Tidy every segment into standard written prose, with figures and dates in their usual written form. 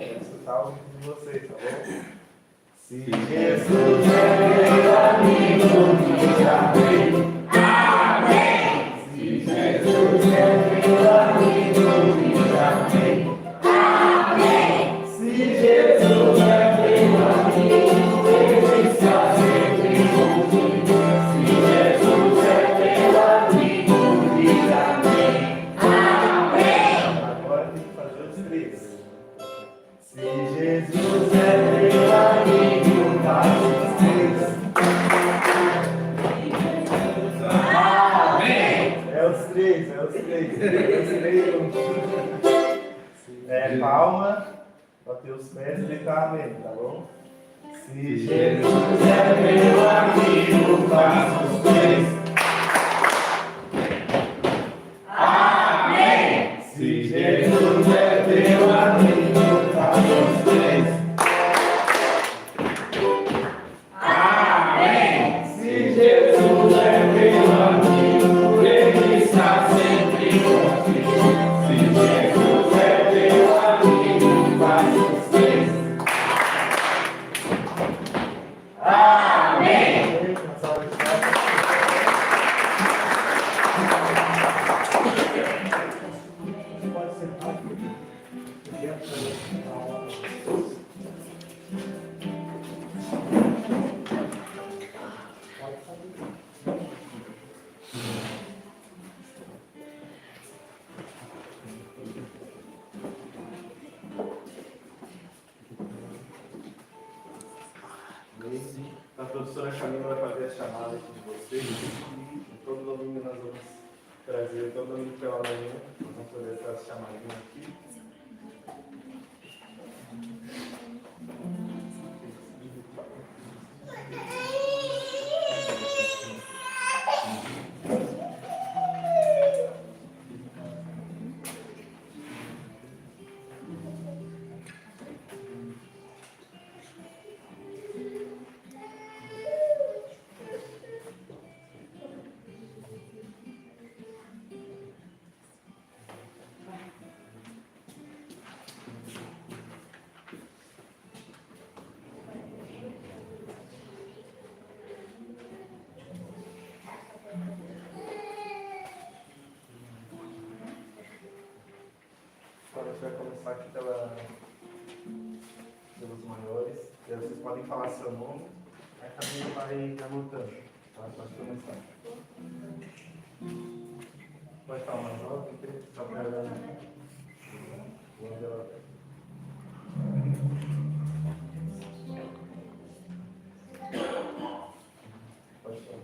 escutar o de vocês, tá bom? Se Jesus é meu amigo, diz amém. Amém. Se Jesus é meu amigo, diz amém. Amém. Se Jesus é meu amigo, ele está sempre comigo. Se Jesus é meu amigo, diz amém. Amém. Agora tem que fazer os três. Se Jesus é meu amigo, faz os três. Amém. É os três. Palma, bater os pés e gritar amém, tá bom? Se Jesus é meu amigo, faz os três. Amém. Se Jesus é meu amigo, faz os três. Amém. Se Jesus é meu amigo, ele está sempre comigo. Se Jesus é meu amigo, faz os três. Amém. Pode ser rápido. A professora Camila vai fazer a chamada aqui de vocês e todo domingo nós vamos trazer, todo domingo pela manhã, nós vamos fazer essa chamadinha aqui. Agora a gente vai começar aqui pelos maiores. E aí vocês podem falar seu nome, aí a Camila vai anotando. Tá? Pode começar. Pode falar mais alto, só para ela. Pode falar.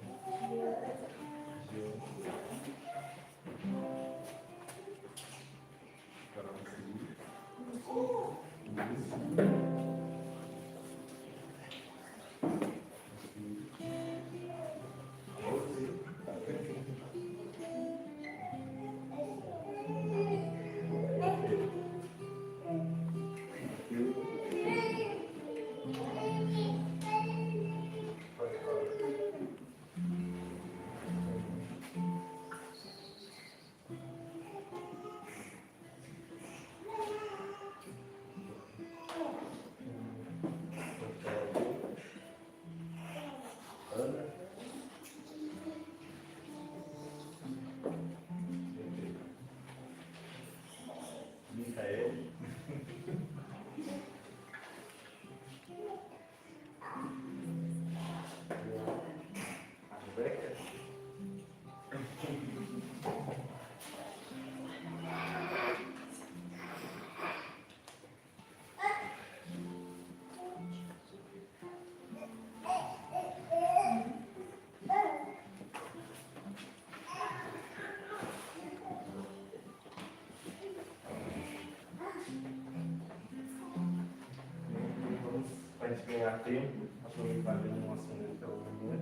Para a gente ganhar tempo, aproveitar bem o nosso momento pela manhã,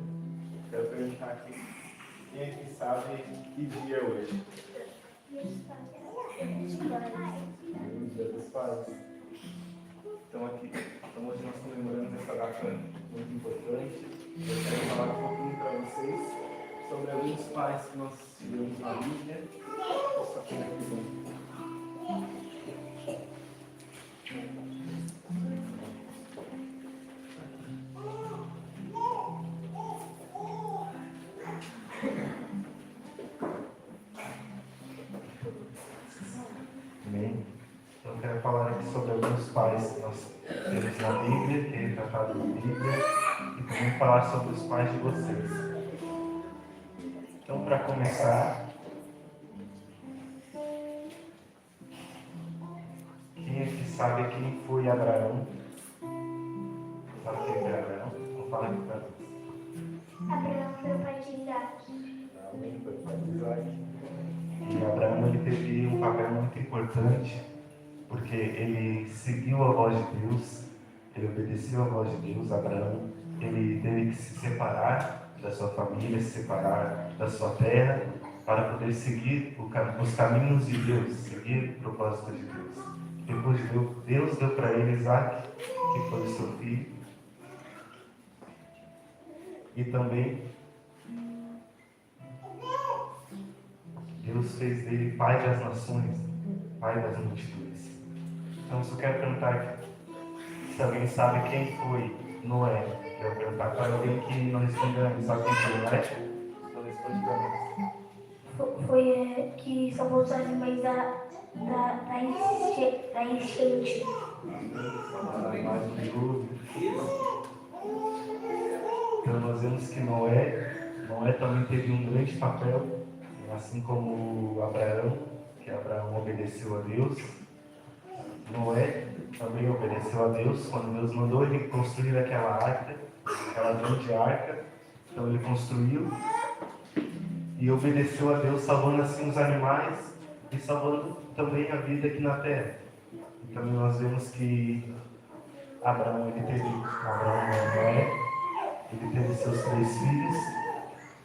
quero perguntar aqui, quem aqui sabe que dia é hoje? Dia dos Pais. Então aqui, hoje nós comemoramos essa data muito importante. Eu quero falar um pouquinho para vocês sobre alguns pais que nós tivemos na Bíblia. Essa coisa aqui, falar aqui sobre alguns pais que nós temos na Bíblia, que é retratado na Bíblia, e também falar sobre os pais de vocês. Então, para começar, quem aqui sabe quem foi Abraão? Sabe quem foi Abraão? Vamos falar aqui para nós. Abraão foi o pai de Isaac. Amém, foi o pai de Isaac. E Abraão ele teve um papel muito importante, porque ele seguiu a voz de Deus, ele obedeceu a voz de Deus. Abraão, ele teve que se separar da sua família, se separar da sua terra, para poder seguir os caminhos de Deus, seguir o propósito de Deus. Depois Deus deu para ele Isaac, que foi o seu filho, e também Deus fez dele pai das nações, pai das multidões. Então, se eu quero perguntar aqui, se alguém sabe quem foi Noé, eu quero perguntar para alguém que não respondeu ainda, sabe quem foi Noé? Então, responde para nós. Foi que salvou os animais da enchente. Mais um dilúvio. Então, nós vemos que Noé também teve um grande papel, assim como Abraão, que Abraão obedeceu a Deus. Noé também obedeceu a Deus quando Deus mandou ele construir aquela arca, aquela grande arca. Então ele construiu e obedeceu a Deus, salvando assim os animais e salvando também a vida aqui na terra. Então nós vemos que Noé, ele teve seus 3 filhos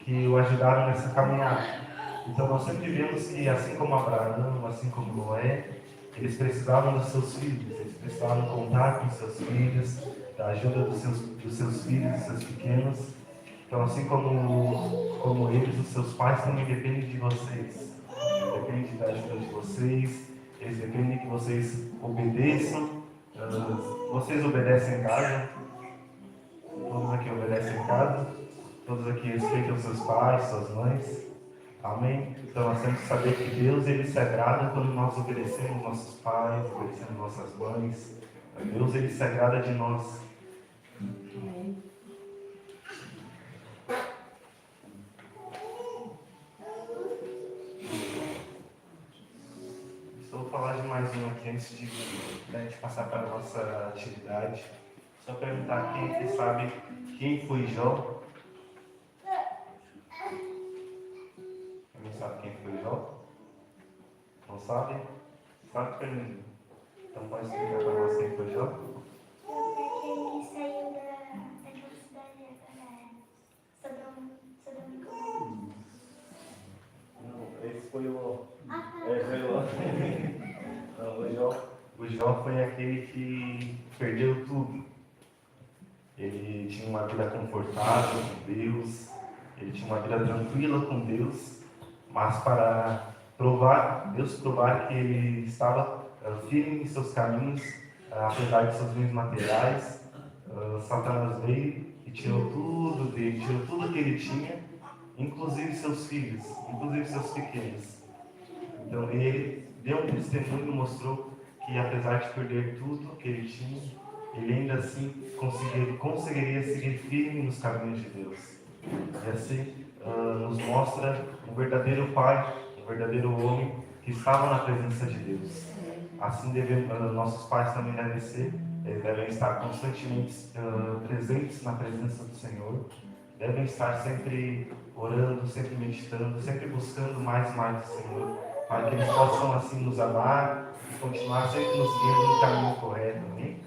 que o ajudaram nessa caminhada. Então nós sempre vemos que assim como Abraão, assim como Noé, eles precisavam dos seus filhos, eles precisavam contar com seus filhos, da ajuda dos seus filhos, dos seus pequenos. Então, assim como eles, os seus pais também dependem de vocês, dependem da ajuda de vocês, eles dependem que vocês obedeçam. Vocês obedecem em casa? Todos aqui obedecem em casa? Todos aqui respeitam seus pais, suas mães? Amém? Então nós temos que saber que Deus ele se agrada quando nós obedecemos nossos pais, obedecemos nossas mães. Deus ele se agrada de nós. Vou falar de mais um aqui antes de a gente passar para a nossa atividade. Só perguntar quem aqui sabe quem foi Jó. Não sabe quem foi Jó? Não sabe? Sabe, Fernando? Então pode explicar para nós quem foi Jó? Aquele que saiu daquela cidade Sodoma e Gomorra. Não, esse foi o... O Jó foi aquele que perdeu tudo. Ele tinha uma vida confortável com Deus, ele tinha uma vida tranquila com Deus, mas para Deus provar que ele estava firme em seus caminhos, apesar de seus bens materiais, Satanás veio e tirou tudo dele, tirou tudo que ele tinha, inclusive seus filhos, inclusive seus pequenos. Então ele deu um testemunho e mostrou que apesar de perder tudo que ele tinha, ele ainda assim conseguiria seguir firme nos caminhos de Deus. E assim nos mostra um verdadeiro pai, um verdadeiro homem que estava na presença de Deus. Assim nossos pais também devem ser, eles devem estar constantemente presentes na presença do Senhor, devem estar sempre orando, sempre meditando, sempre buscando mais e mais do Senhor, para que eles possam assim nos amar e continuar sempre nos guiando no caminho correto. Amém?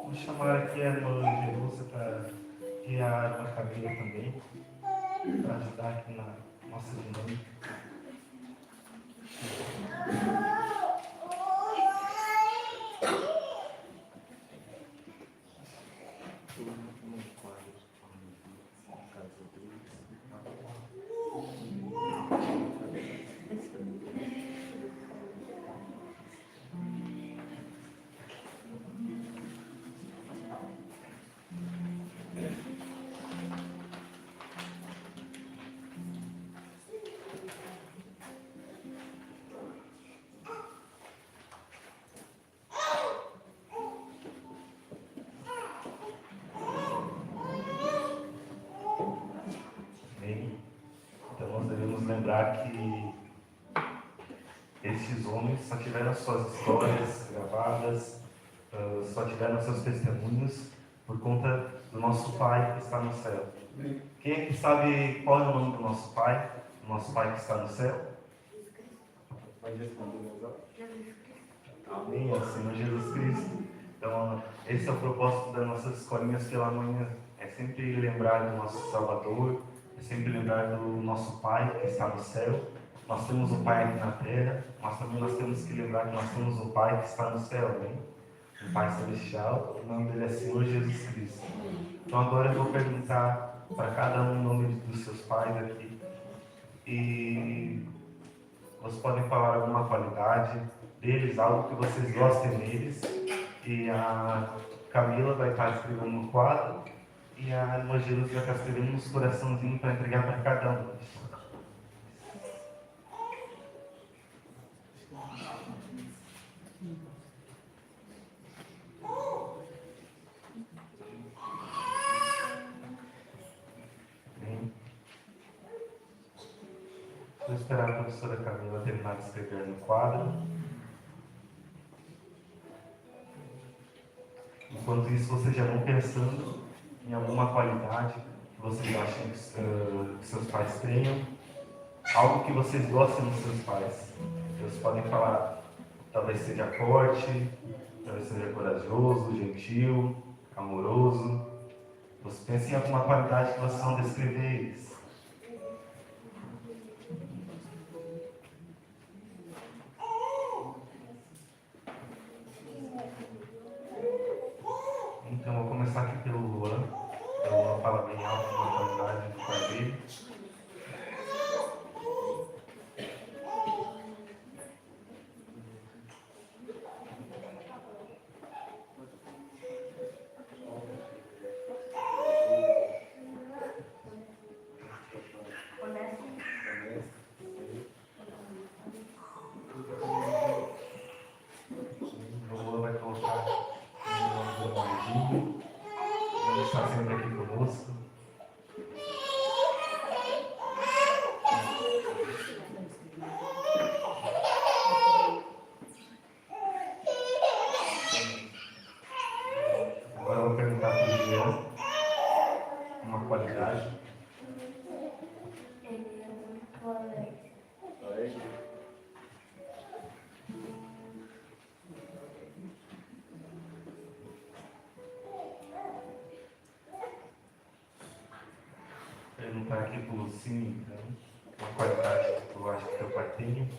Vou chamar aqui a irmã Jerusa para guiar a irmã Camila também, para ajudar aqui na nossa dinâmica. lembrar que estes homens só tiveram suas histórias gravadas, só tiveram seus testemunhos por conta do nosso Pai que está no céu. Quem é que sabe qual é o nome do nosso Pai? O nosso Pai que está no céu? Pode responder, amém, é o Senhor Jesus Cristo. Então, esse é o propósito das nossas escolinhas pela manhã. É sempre lembrar do nosso Salvador, é sempre lembrar do nosso Pai que está no céu. Nós temos um Pai aqui na terra, mas também nós temos que lembrar que nós temos um Pai que está no céu, né? Um Pai celestial, o nome dele é Senhor Jesus Cristo. Então agora eu vou perguntar para cada um o nome dos seus pais aqui. E vocês podem falar alguma qualidade deles, algo que vocês gostem deles. E a Camila vai estar escrevendo no quadro. E a irmã Jesus vai estar escrevendo uns coraçãozinhos para entregar para cada um. Vou esperar a professora Camila terminar de escrever no quadro. Enquanto isso, vocês já vão pensando em alguma qualidade que vocês acham que seus pais tenham, algo que vocês gostem dos seus pais. Vocês podem falar, talvez seja forte, talvez seja corajoso, gentil, amoroso. Vocês pensem em alguma qualidade que vocês vão descrever eles. Então, eu vou começar aqui pelo Luan. O Luan fala bem alto uma qualidade do pai dele. O Luan vai colocar o nome do Mardinho. Ele está sempre aqui conosco. Agora eu vou perguntar para o Jean uma qualidade. Ele é muito alegre. Perguntar aqui para o Lucinho, então, uma qualidade que eu acho que teu pai tem.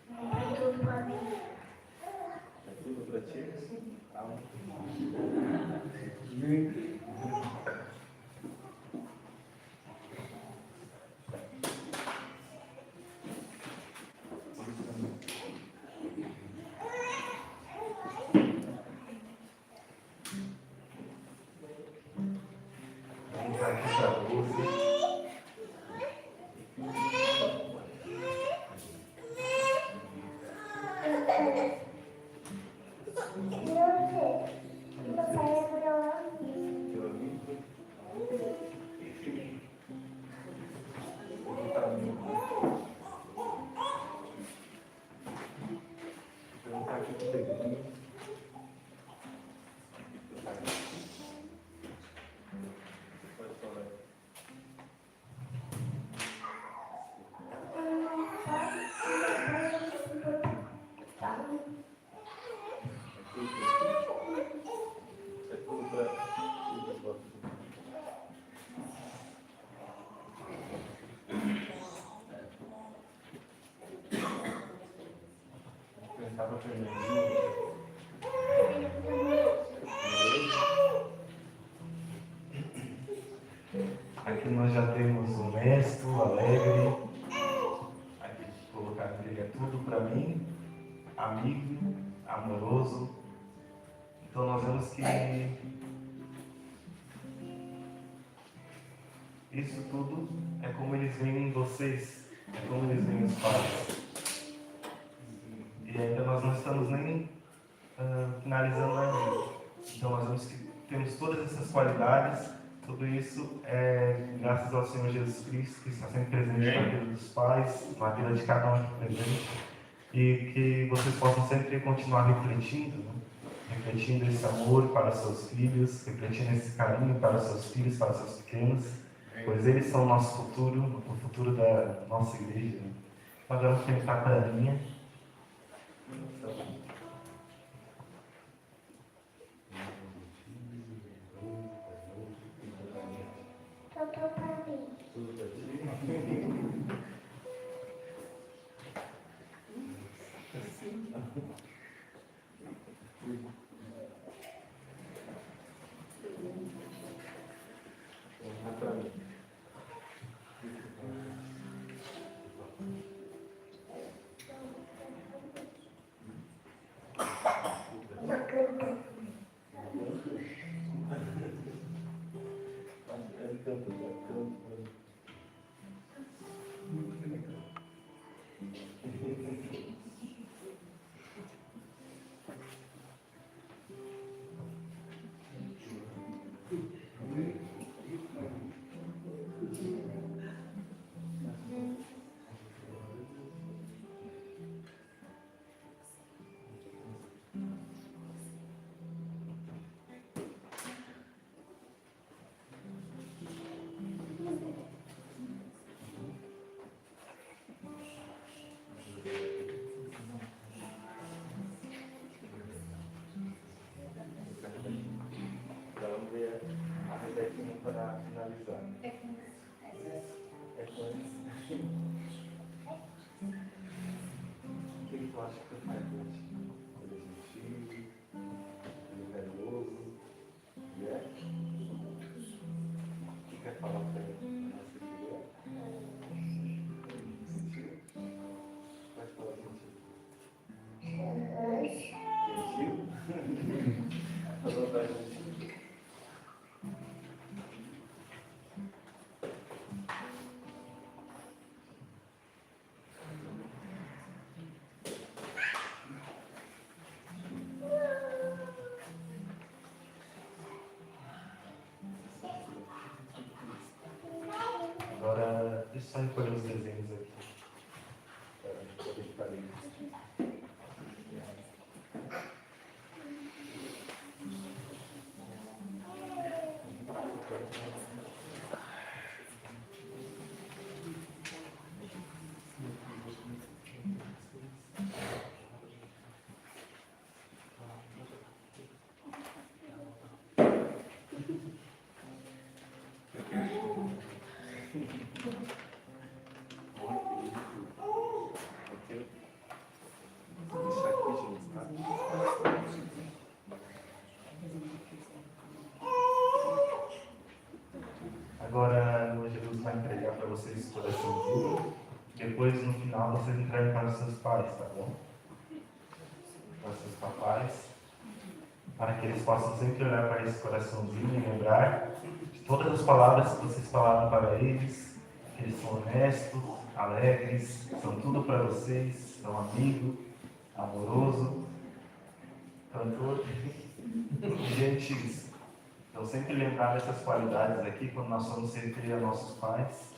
É tudo pra mim. É tudo para ti? Perguntar aqui para a Lúcia. Perguntar aqui para o Pedrinho. Pode falar. É tudo para ti. Perguntar para a Fernandinha. Aqui nós já temos honesto, alegre. Aqui colocar que ele é tudo para mim, amigo, amoroso. Então nós vemos que isso tudo é como eles veem em vocês, é como eles veem os pais. E ainda nós não estamos nem finalizando ainda. Então nós vemos que temos todas essas qualidades Tudo isso é graças ao Senhor Jesus Cristo, que está sempre presente na vida dos pais, na vida de cada um aqui presente, e que vocês possam sempre continuar refletindo, né? Refletindo esse amor para seus filhos, refletindo esse carinho para seus filhos, para seus pequenos, pois eles são o nosso futuro, o futuro da nossa igreja. Né? Então, agora vamos tentar para a linha. Tudo para mim. Tudo para ti. Vamos para mim. Ele canta, canta. Vamos ver a Rebequinha para finalizar. É com isso. O que tu acha que tu faz hoje? Ele é gentil, ele é carinhoso, e é? O que quer falar para ele? Nossa filha? Gentil? Vai falar gentil. Gentil? Falou para gentil. Agora, deixa eu só recolher os desenhos aqui. Para poder ficar ali. Deixar aqui, gente, tá? Agora, o Jesus vai entregar para vocês esse coraçãozinho. Depois, no final, vocês entregam para os seus pais, tá bom? Para os seus papais. Para que eles possam sempre olhar para esse coraçãozinho e lembrar de todas as palavras que vocês falaram para eles. Que eles são honestos, alegres, são tudo para vocês, são amigo, amoroso, cantor e gentis. Então, sempre lembrar dessas qualidades aqui quando nós formos servir a nossos pais,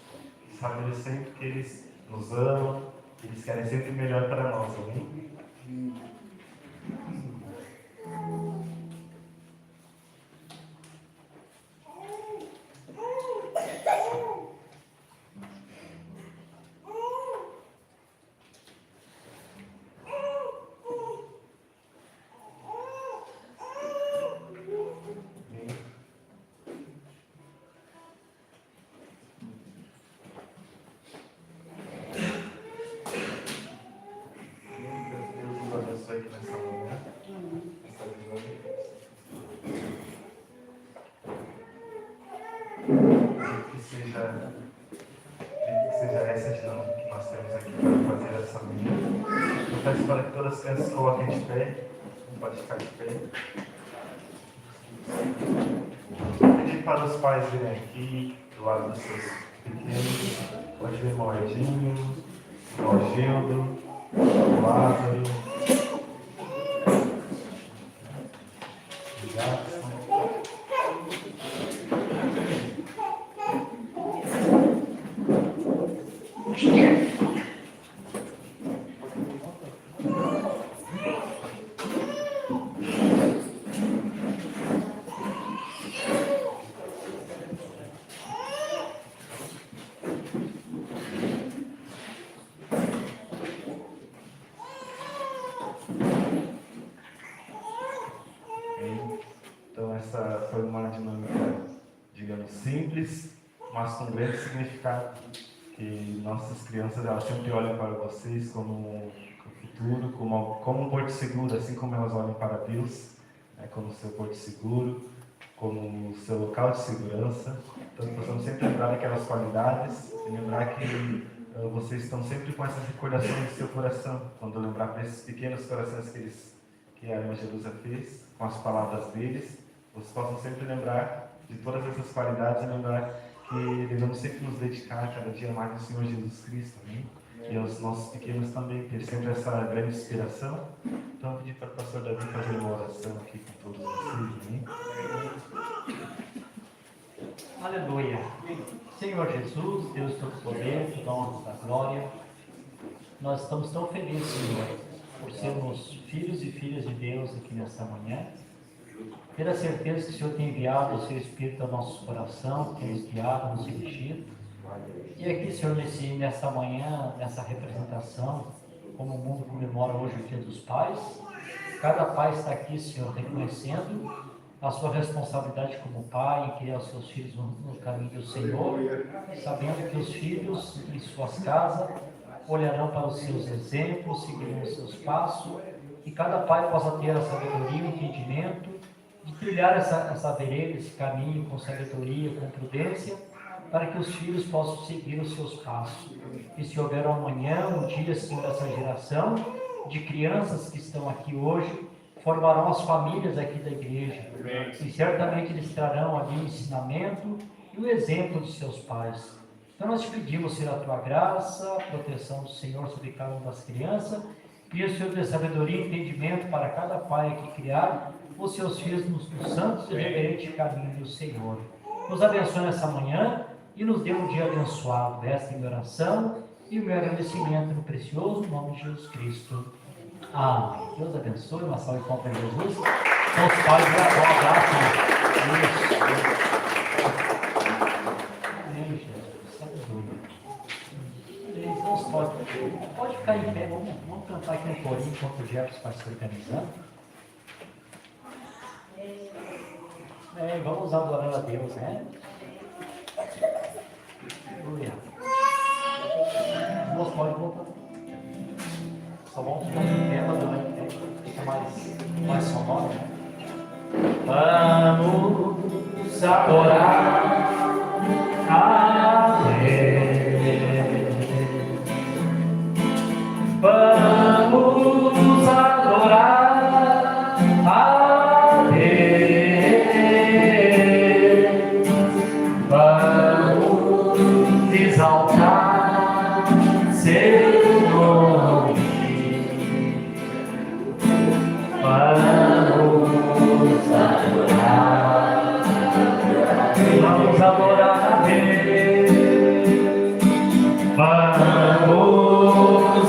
e saber sempre que eles nos amam, que eles querem sempre o melhor para nós, amém? Aqui nessa manhã, essa visão de Deus. Que seja essa dinâmica que nós temos aqui para fazer essa manhã. Eu peço para que todas as crianças se coloquem de pé, pode ficar de pé. Pedir para os pais virem aqui, do lado dos seus pequenos. Pode ver o Edinho, o Gildo, o Lázaro. essa foi uma dinâmica, digamos, simples, mas com grande significado. Que nossas crianças, elas sempre olham para vocês como o futuro, como um porto seguro, assim como elas olham para Deus, né, como seu porto seguro, como o seu local de segurança. Então, possamos sempre lembrar daquelas qualidades e lembrar que vocês estão sempre com essas recordações do seu coração, quando lembrar para esses pequenos corações que a Irmã Jerusa fez, com as palavras deles, vocês possam sempre lembrar de todas essas qualidades e lembrar que devemos sempre nos dedicar cada dia mais ao Senhor Jesus Cristo, amém? E aos nossos pequenos também, ter sempre essa grande inspiração. Então, eu pedi para o pastor Davi fazer uma oração aqui com todos vocês, amém? Aleluia. Senhor Jesus, Deus Todo-Poder, toda honra, toda glória, nós estamos tão felizes, Senhor, por sermos filhos e filhas de Deus aqui nesta manhã. Ter a certeza que o Senhor tem enviado o seu Espírito ao nosso coração, tem nos guiado, nos dirigido. E aqui, Senhor, nesta manhã, nessa representação, como o mundo comemora hoje o Dia dos Pais, cada pai está aqui, Senhor, reconhecendo a sua responsabilidade como pai em criar os seus filhos no caminho do Senhor, sabendo que os filhos em suas casas olharão para os seus exemplos, seguirão os seus passos, e cada pai possa ter a sabedoria e o entendimento de trilhar essa vereda, esse caminho com sabedoria, com prudência, para que os filhos possam seguir os seus passos. E se houver amanhã, um dia, Senhor, essa geração de crianças que estão aqui hoje, formarão as famílias aqui da igreja. E certamente eles trarão ali o ensinamento e o exemplo de seus pais. Então nós te pedimos, Senhor, a tua graça, a proteção do Senhor sobre cada uma das crianças, e o Senhor dê sabedoria e entendimento para cada pai aqui criar os seus filhos nos santos e reverentes caminhos do Senhor. Nos abençoe nessa manhã e nos dê um dia abençoado. Esta é a minha oração e o meu agradecimento no precioso nome de Jesus Cristo. Amém. Deus abençoe. Uma salva de palmas para Jesus. Então, os pais, um abraço. Amém, Jesus. Aleluia. Então, os pode ficar em pé. Vamos cantar aqui um corinho enquanto o Jefferson vai se organizando. Vamos adorar a Deus, né? Aleluia. Nós podemos voltar. Só vamos ficar em pé, mas fica mais sonoro, né? Vamos adorar a Deus. Vamos adorar a Deus. Vamos exaltar seu nome. Vamos adorar. Vamos adorar a Deus. Vamos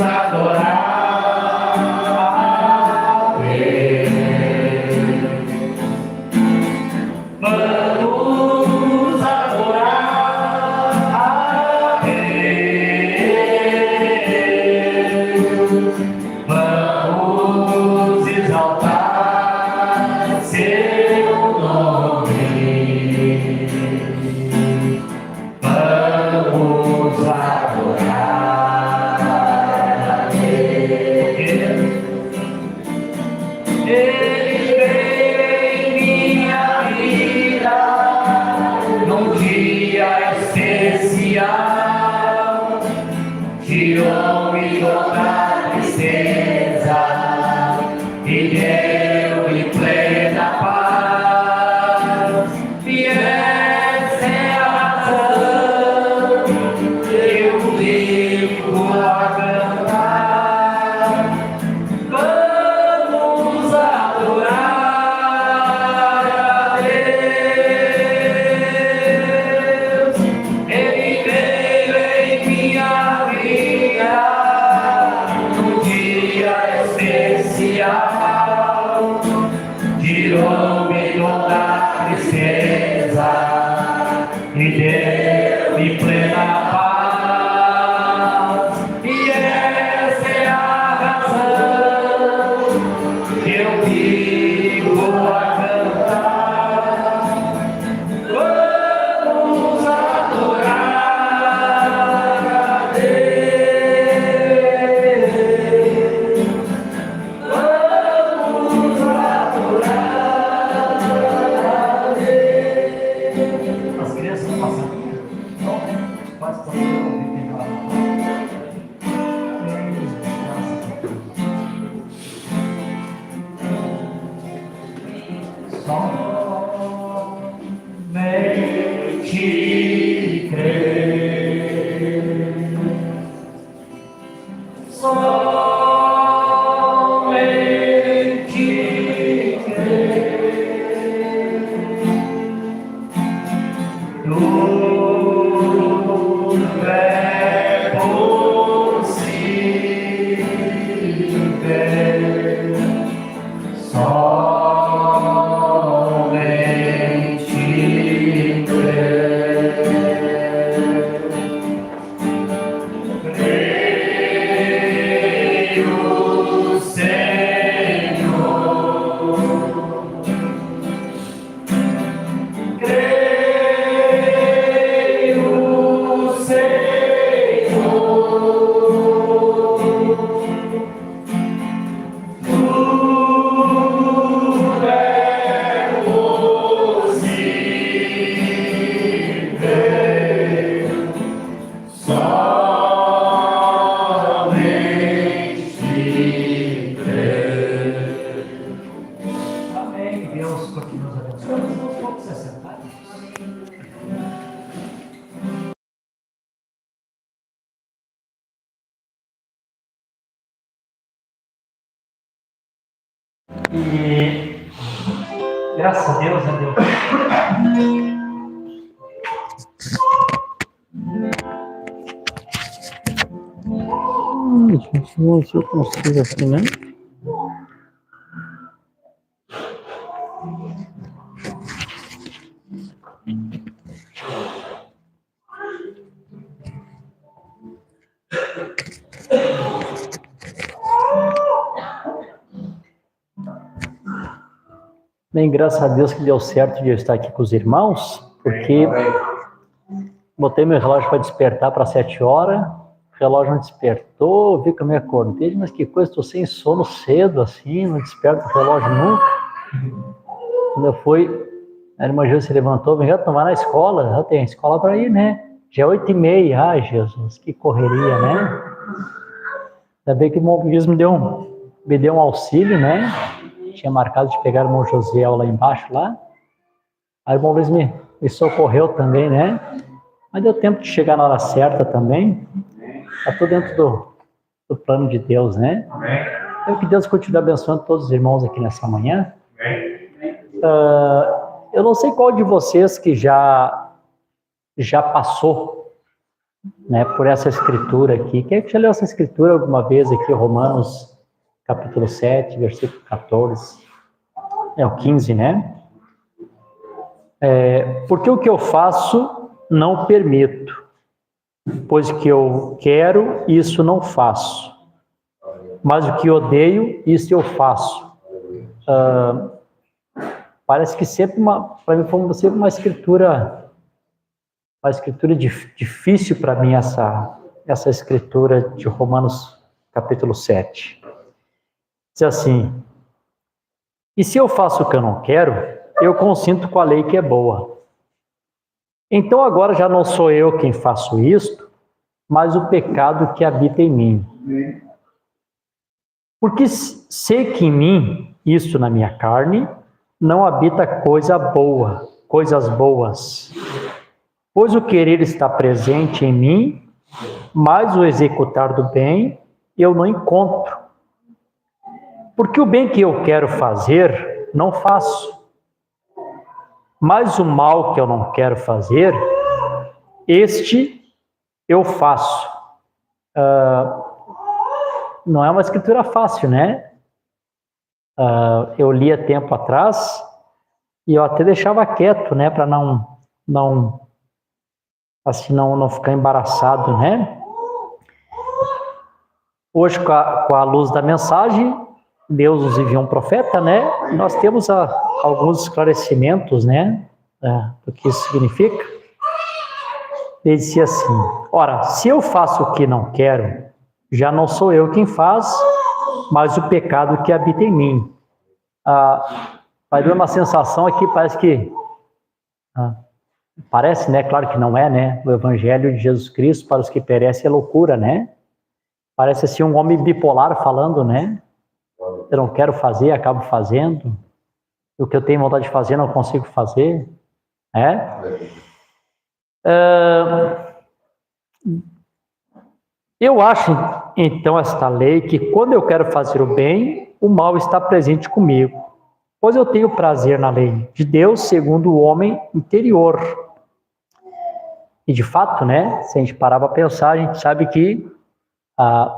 adorar a Deus. Vamos adorar a Deus. Vamos exaltar seu nome. Vamos adorar a Deus. Ele veio em minha vida num dia especial, tirou-me toda tristeza e deu-me plena paz. E essa é a razão que eu vivo a cantar. Vamos adorar a Deus. Ele veio em minha vida num dia especial. E graças a Deus, né, Deus? Não sei se eu consigo aqui, né? Bem, graças a Deus que deu certo de eu estar aqui com os irmãos, porque botei meu relógio para despertar para 7 horas, o relógio não despertou, vi que eu me acordei, mas que coisa, estou sem sono cedo assim, não desperto o relógio nunca. Quando eu fui, a irmã Gil se levantou, vem já tomar na escola, já tem escola para ir, né? Já é 8h30, ai Jesus, que correria, né? Ainda bem que o irmão Gil me deu um auxílio, né? Tinha marcado de pegar o irmão Josiel lá embaixo, lá. Aí o irmão Luiz me socorreu também, né? Mas deu tempo de chegar na hora certa também. Está tudo dentro do plano de Deus, né? Então, que Deus continue abençoando todos os irmãos aqui nessa manhã. Eu não sei qual de vocês que já passou, né, por essa escritura aqui. Quem é que já leu essa escritura alguma vez aqui, Romanos capítulo 7, versículo 14, o 15, né? Porque o que eu faço, não permito, pois o que eu quero, isso não faço, mas o que odeio, isso eu faço. Parece que sempre, para mim, foi sempre uma escritura difícil para mim, essa escritura de Romanos capítulo 7. Diz assim: e se eu faço o que eu não quero, eu consinto com a lei que é boa. Então agora já não sou eu quem faço isto, mas o pecado que habita em mim. Porque sei que em mim, isto na minha carne, não habita coisas boas. Pois o querer está presente em mim, mas o executar do bem eu não encontro. Porque o bem que eu quero fazer, não faço. Mas o mal que eu não quero fazer, este eu faço. Não é uma escritura fácil, né? Eu li há tempo atrás e eu até deixava quieto, né? Para não ficar embaraçado, né? Hoje, com a luz da mensagem, Deus nos enviou um profeta, né? E nós temos alguns esclarecimentos, né? Do que isso significa. Ele dizia assim: ora, se eu faço o que não quero, já não sou eu quem faz, mas o pecado que habita em mim. Vai dar uma sensação aqui, parece, né? Claro que não é, né? O evangelho de Jesus Cristo para os que perecem é loucura, né? Parece assim um homem bipolar falando, né? Eu não quero fazer, acabo fazendo. O que eu tenho vontade de fazer, não consigo fazer. Eu acho, então, esta lei que quando eu quero fazer o bem, o mal está presente comigo. Pois eu tenho prazer na lei de Deus segundo o homem interior. E de fato, né, se a gente parar para pensar, a gente sabe que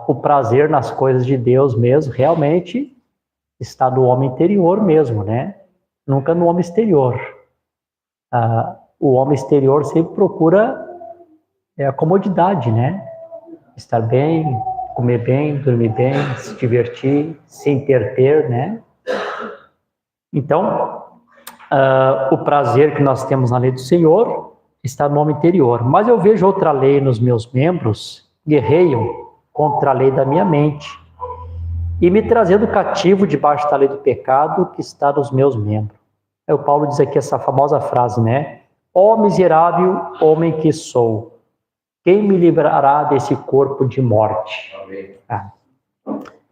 o prazer nas coisas de Deus mesmo, realmente, está no homem interior mesmo, né? Nunca no homem exterior. O homem exterior sempre procura a comodidade, né? Estar bem, comer bem, dormir bem, se divertir, se entreter, né? Então, o prazer que nós temos na lei do Senhor está no homem interior. Mas eu vejo outra lei nos meus membros, guerreiam contra a lei da minha mente e me trazendo cativo debaixo da lei do pecado que está nos meus membros. O Paulo diz aqui essa famosa frase, né? Ó miserável homem que sou, quem me livrará desse corpo de morte?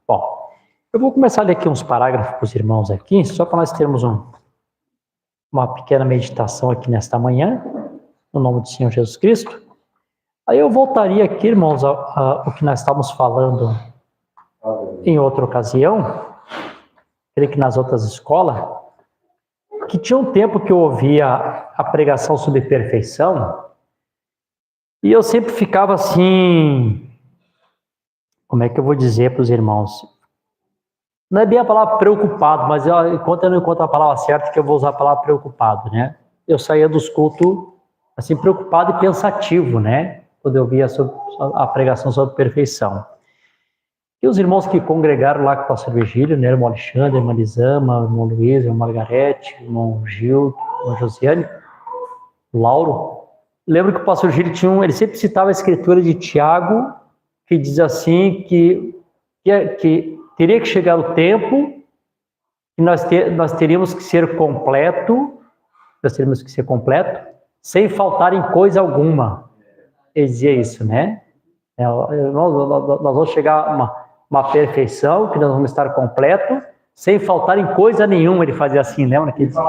Bom, eu vou começar a ler aqui uns parágrafos para os irmãos aqui, só para nós termos uma pequena meditação aqui nesta manhã, no nome do Senhor Jesus Cristo. Aí eu voltaria aqui, irmãos, ao que nós estávamos falando em outra ocasião, creio que nas outras escolas, que tinha um tempo que eu ouvia a pregação sobre perfeição, e eu sempre ficava assim, como é que eu vou dizer para os irmãos? Não é bem a palavra preocupado, mas enquanto eu não encontro a palavra certa, que eu vou usar a palavra preocupado, né? Eu saía dos cultos, assim, preocupado e pensativo, né? Quando eu via a pregação sobre perfeição. E os irmãos que congregaram lá com o pastor Virgílio, né? Irmão Alexandre, irmã Lisama, irmão Luiz, irmão Margarete, irmão Gil, irmão Josiane, Lauro. Lembro que o pastor Virgílio ele sempre citava a escritura de Tiago, que diz assim, que teria que chegar o tempo que nós teríamos que ser completo, sem faltar em coisa alguma. Ele dizia isso, né? Nós vamos chegar a uma perfeição, que nós vamos estar completo, sem faltar em coisa nenhuma. Ele fazia assim, lembra? Que ele dizia,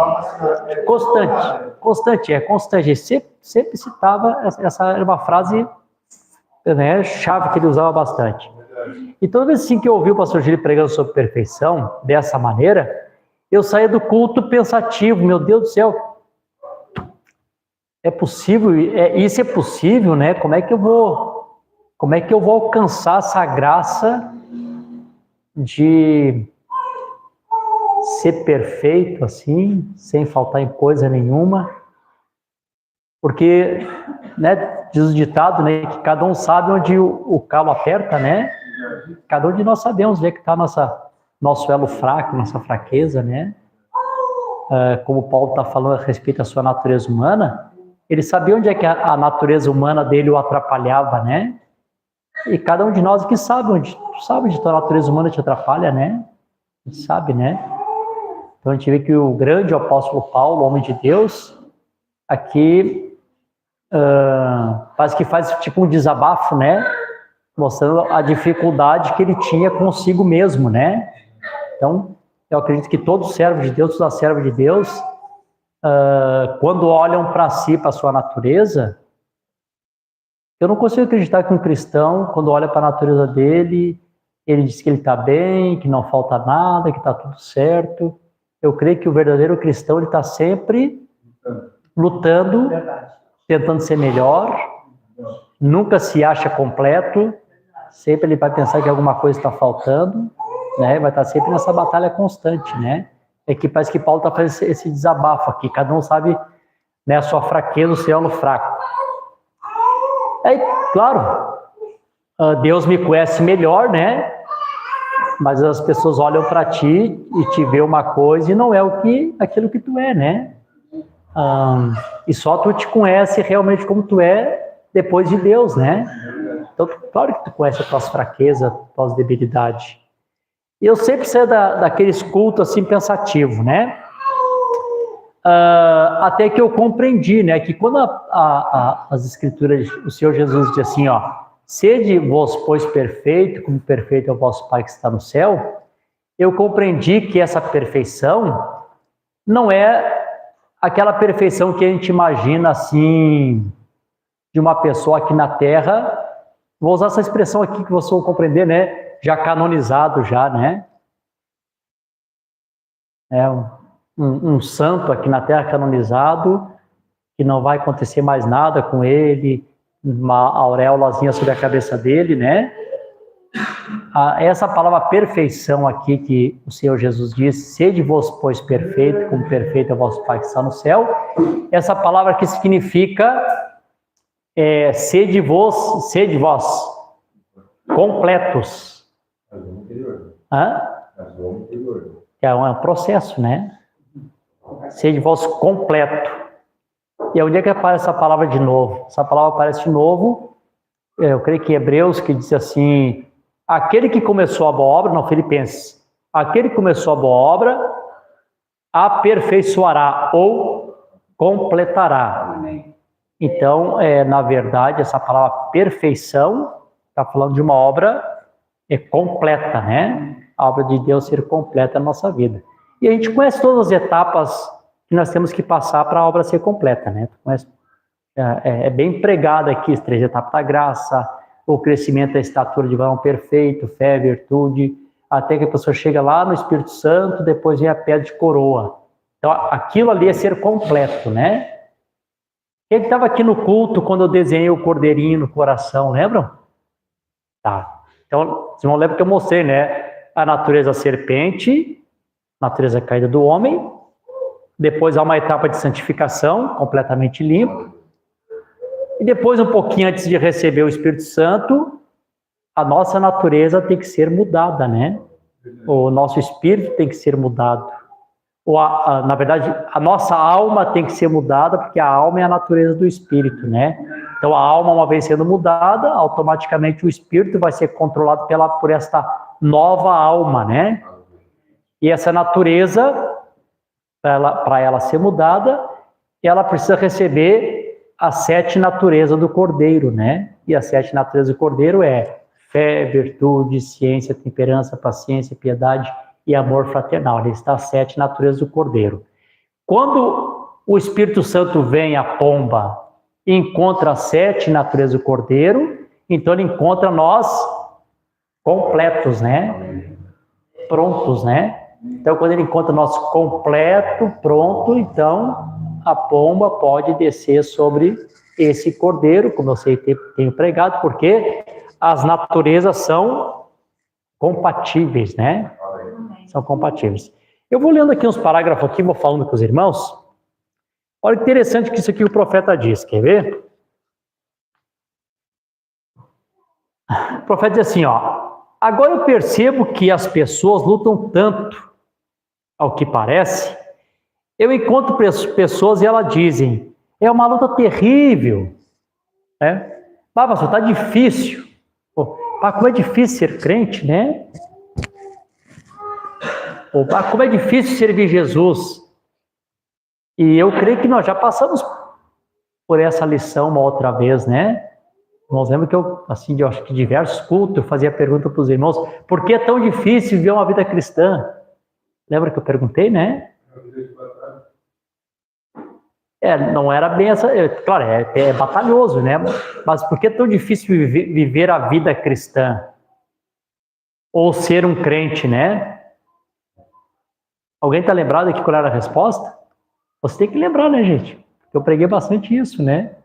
constante. Ele sempre citava, essa era uma frase, né, chave que ele usava bastante. E toda vez assim que eu ouvi o pastor Gil pregando sobre perfeição, dessa maneira, eu saía do culto pensativo, meu Deus do céu, é possível, isso é possível, né? Como é que eu vou alcançar essa graça de ser perfeito assim, sem faltar em coisa nenhuma? Porque, né, diz o ditado, né, que cada um sabe onde o calo aperta, né? Cada um de nós sabemos onde é que está nosso elo fraco, nossa fraqueza, né? Como o Paulo está falando a respeito da sua natureza humana, ele sabia onde é que a natureza humana dele o atrapalhava, né? E cada um de nós aqui sabe onde tua natureza humana te atrapalha, né? A gente sabe, né? Então a gente vê que o grande apóstolo Paulo, homem de Deus, aqui faz tipo um desabafo, né? Mostrando a dificuldade que ele tinha consigo mesmo, né? Então, eu acredito que todo servo de Deus, toda serva de Deus, quando olham para si, para a sua natureza, eu não consigo acreditar que um cristão, quando olha para a natureza dele, ele diz que ele está bem, que não falta nada, que está tudo certo. Eu creio que o verdadeiro cristão, ele está sempre lutando, tentando ser melhor, nunca se acha completo, sempre ele vai pensar que alguma coisa está faltando, né? Vai estar sempre nessa batalha constante, né? É que parece que Paulo está fazendo esse desabafo aqui, cada um sabe, né, a sua fraqueza, o seu elo fraco. Aí, claro, Deus me conhece melhor, né? Mas as pessoas olham para ti e te vê uma coisa e não é aquilo que tu é, né? E só tu te conhece realmente como tu é depois de Deus, né? Então, claro que tu conhece as tuas fraquezas, as tuas debilidades. E eu sempre saio daqueles cultos assim pensativo, né? Até que eu compreendi, né? Que quando as escrituras, o Senhor Jesus diz assim, ó, sede vós, pois, perfeito, como perfeito é o vosso Pai que está no céu, eu compreendi que essa perfeição não é aquela perfeição que a gente imagina assim, de uma pessoa aqui na Terra, vou usar essa expressão aqui que vocês vão compreender, né? Já canonizado já, né? Um santo aqui na Terra canonizado, que não vai acontecer mais nada com ele, uma auréolazinha sobre a cabeça dele, né? Essa palavra perfeição aqui que o Senhor Jesus diz, sede vós, pois, perfeito, como perfeito é o vosso Pai que está no céu. Essa palavra que significa sede vós completos. É um processo, né? Sede vós completo. E onde é que aparece essa palavra de novo? Essa palavra aparece de novo, eu creio que em Hebreus, que diz assim, aquele que começou a boa obra, não, Filipenses, aquele que começou a boa obra, aperfeiçoará ou completará. Então, na verdade, essa palavra perfeição está falando de uma obra completa, né? A obra de Deus ser completa na nossa vida. E a gente conhece todas as etapas que nós temos que passar para a obra ser completa, né? É bem pregado aqui as 3 etapas da graça, o crescimento da estatura de varão perfeito, fé, virtude, até que a pessoa chega lá no Espírito Santo, depois vem a pedra de coroa. Então, aquilo ali é ser completo, né? Quem estava aqui no culto quando eu desenhei o cordeirinho no coração, lembram? Tá. Então, vocês vão lembrar que eu mostrei, né? A natureza serpente, natureza caída do homem. Depois há uma etapa de santificação, completamente limpo. E depois, um pouquinho antes de receber o Espírito Santo, a nossa natureza tem que ser mudada, né? O nosso espírito tem que ser mudado. Na verdade, a nossa alma tem que ser mudada, porque a alma é a natureza do espírito, né? Então, a alma, uma vez sendo mudada, automaticamente o espírito vai ser controlado por esta nova alma, né? E essa natureza, para ela ser mudada, ela precisa receber as 7 naturezas do Cordeiro, né? E as 7 naturezas do Cordeiro é fé, virtude, ciência, temperança, paciência, piedade e amor fraternal. Ali está as 7 naturezas do Cordeiro. Quando o Espírito Santo vem à pomba e encontra as 7 naturezas do Cordeiro, então ele encontra nós completos, né? Prontos, né? Então, quando ele encontra nós completo, pronto, então a pomba pode descer sobre esse cordeiro, como eu tenho pregado, porque as naturezas são compatíveis, né? São compatíveis. Eu vou lendo aqui uns parágrafos aqui, vou falando com os irmãos. Olha que interessante que isso aqui o profeta diz, quer ver? O profeta diz assim, ó: agora eu percebo que as pessoas lutam tanto, ao que parece. Eu encontro pessoas e elas dizem, é uma luta terrível, né? Ah, pastor, tá difícil. Pô, como é difícil ser crente, né? Pô, como é difícil servir Jesus. E eu creio que nós já passamos por essa lição uma outra vez, né? Nós lembra que eu acho que diversos cultos, eu fazia pergunta para os irmãos, por que é tão difícil viver uma vida cristã? Lembra que eu perguntei, né? Não era bem essa... Claro, é batalhoso, né? Mas por que é tão difícil viver a vida cristã? Ou ser um crente, né? Alguém está lembrado aqui qual era a resposta? Você tem que lembrar, né, gente? Porque eu preguei bastante isso, né?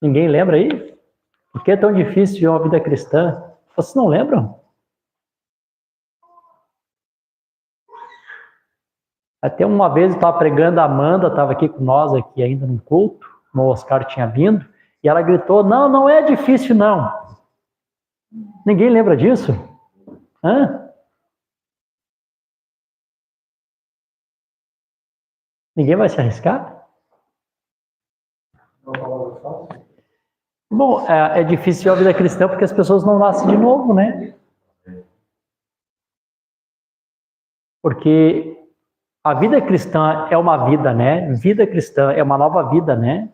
Ninguém lembra aí? Por que é tão difícil viver uma vida cristã? Vocês não lembram? Até uma vez eu estava pregando, a Amanda estava aqui com nós, aqui ainda no culto, o Oscar tinha vindo, e ela gritou, não é difícil não. Ninguém lembra disso? Hã? Ninguém vai se arriscar? Bom, é difícil a vida cristã porque as pessoas não nascem de novo, né? Porque a vida cristã é uma vida, né? Vida cristã é uma nova vida, né?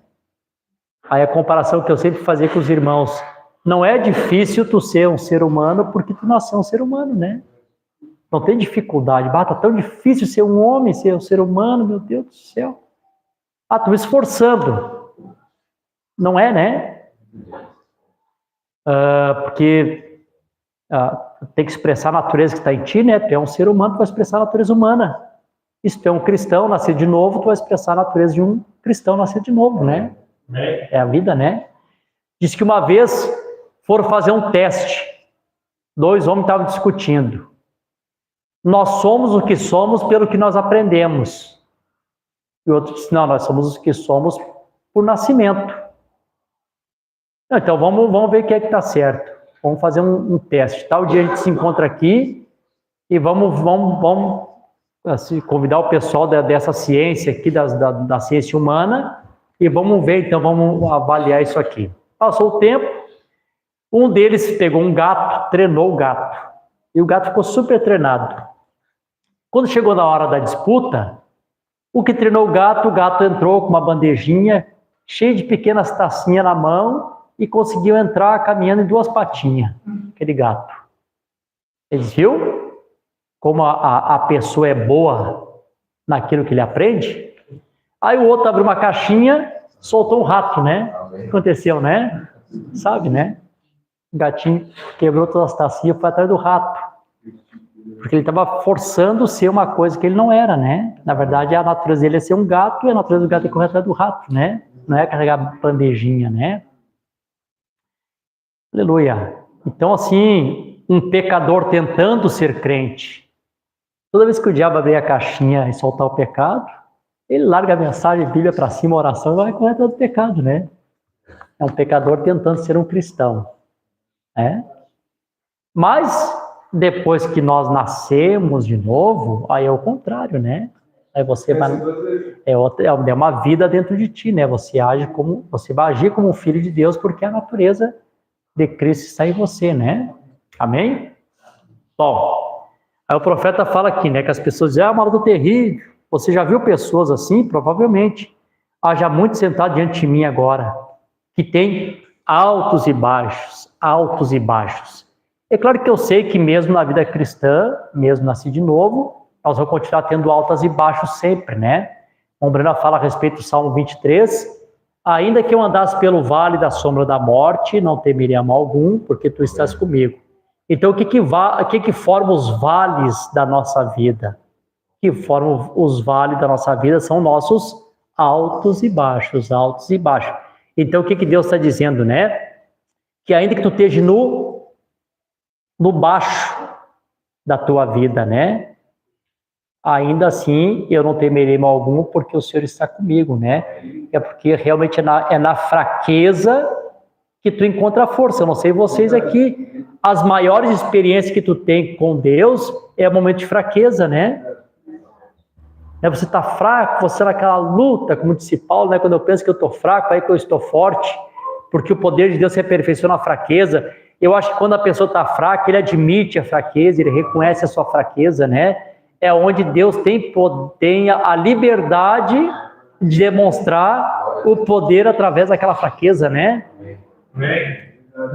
Aí a comparação que eu sempre fazia com os irmãos, não é difícil tu ser um ser humano porque tu nasceu um ser humano, né? Não tem dificuldade. Tá tão difícil ser um homem, ser um ser humano, meu Deus do céu. Tu me esforçando. Não é, né? Porque tem que expressar a natureza que está em ti, né? Tu é um ser humano, tu vai expressar a natureza humana. E se tu é um cristão, nascer de novo, tu vai expressar a natureza de um cristão nascer de novo, né? É a vida, né? Diz que uma vez foram fazer um teste. 2 homens estavam discutindo. Nós somos o que somos pelo que nós aprendemos. E o outro disse, não, nós somos o que somos por nascimento. Então, vamos ver o que é que está certo. Vamos fazer um teste. Tal dia a gente se encontra aqui e vamos assim, convidar o pessoal dessa ciência aqui, da ciência humana, e vamos ver, então, vamos avaliar isso aqui. Passou o tempo, um deles pegou um gato, treinou o gato, e o gato ficou super treinado. Quando chegou na hora da disputa, o que treinou o gato entrou com uma bandejinha cheia de pequenas tacinhas na mão e conseguiu entrar caminhando em 2 patinhas, aquele gato. Eles viu como a pessoa é boa naquilo que ele aprende? Aí o outro abriu uma caixinha, soltou um rato, né? O que aconteceu, né? Sabe, né? O gatinho quebrou todas as tacinhas e foi atrás do rato. Porque ele estava forçando ser uma coisa que ele não era, né? Na verdade, a natureza dele é ser um gato, e a natureza do gato é correr atrás do rato, né? Não é carregar bandejinha, né? Aleluia. Então, assim, um pecador tentando ser crente, toda vez que o diabo abrir a caixinha e soltar o pecado, ele larga a mensagem, a Bíblia para cima, a oração, e vai correr atrás do pecado, né? É um pecador tentando ser um cristão, né? Mas depois que nós nascemos de novo, aí é o contrário, né? Aí você vai, é uma vida dentro de ti, né? Você vai agir como um filho de Deus, porque a natureza de Cristo está em você, né? Amém? Bom, aí o profeta fala aqui, né? Que as pessoas dizem, maluco terrível. Você já viu pessoas assim? Provavelmente. Haja muito sentado diante de mim agora, que tem altos e baixos, altos e baixos. É claro que eu sei que mesmo na vida cristã, mesmo nasci de novo, nós vamos continuar tendo altas e baixos sempre, né? O Breno fala a respeito do Salmo 23, ainda que eu andasse pelo vale da sombra da morte, não temeria mal algum, porque tu estás comigo. Então, o que forma os vales da nossa vida? O que formam os vales da nossa vida são nossos altos e baixos, altos e baixos. Então, o que Deus está dizendo, né? Que ainda que tu esteja no baixo da tua vida, né? Ainda assim, eu não temerei mal algum, porque o Senhor está comigo, né? É porque realmente é na fraqueza que tu encontra força. Eu não sei vocês aqui, as maiores experiências que tu tem com Deus é o momento de fraqueza, né? Você está fraco, você naquela luta, como disse Paulo, né? Quando eu penso que eu estou fraco, aí que eu estou forte, porque o poder de Deus se aperfeiçoa na fraqueza. Eu acho que quando a pessoa está fraca, ele admite a fraqueza, ele reconhece a sua fraqueza, né? É onde Deus tem a liberdade de demonstrar o poder através daquela fraqueza, né?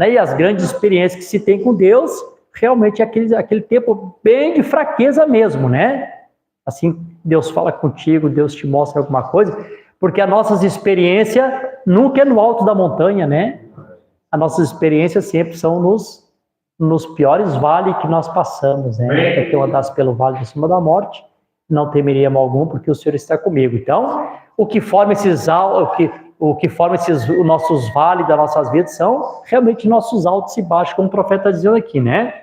E as grandes experiências que se tem com Deus, realmente é aquele tempo bem de fraqueza mesmo, né? Assim, Deus fala contigo, Deus te mostra alguma coisa, porque as nossas experiências nunca é no alto da montanha, né? As nossas experiências sempre são nos piores vales que nós passamos, né? É que eu andasse pelo vale de cima da morte, não temeria mal algum, porque o Senhor está comigo. Então, o que forma os nossos vales das nossas vidas são realmente nossos altos e baixos, como o profeta está dizendo aqui, né?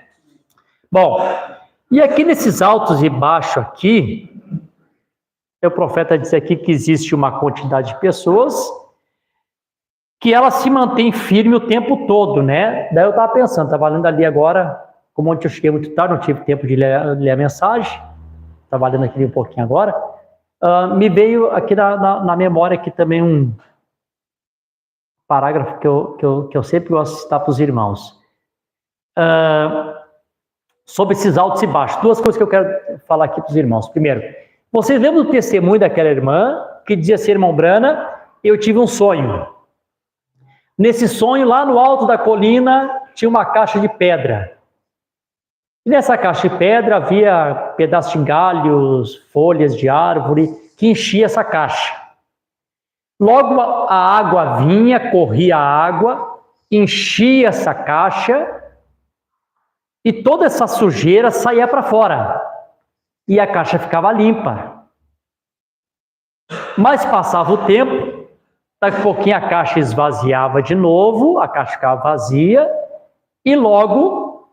Bom, e aqui nesses altos e baixos aqui, o profeta diz aqui que existe uma quantidade de pessoas que ela se mantém firme o tempo todo, né? Daí eu estava pensando, estava lendo ali agora, como ontem eu cheguei muito tarde, não tive tempo de ler a mensagem, estava lendo aqui um pouquinho agora, me veio aqui na memória aqui também um parágrafo que eu sempre gosto de citar para os irmãos, sobre esses altos e baixos. Duas coisas que eu quero falar aqui para os irmãos. Primeiro, vocês lembram do testemunho daquela irmã que dizia assim, irmão Brana, eu tive um sonho. Nesse sonho, lá no alto da colina, tinha uma caixa de pedra. E nessa caixa de pedra havia pedaços de galhos, folhas de árvore, que enchia essa caixa. Logo a água vinha, corria a água, enchia essa caixa, e toda essa sujeira saía para fora. E a caixa ficava limpa. Mas passava o tempo, daqui a pouquinho a caixa esvaziava de novo, a caixa ficava vazia, e logo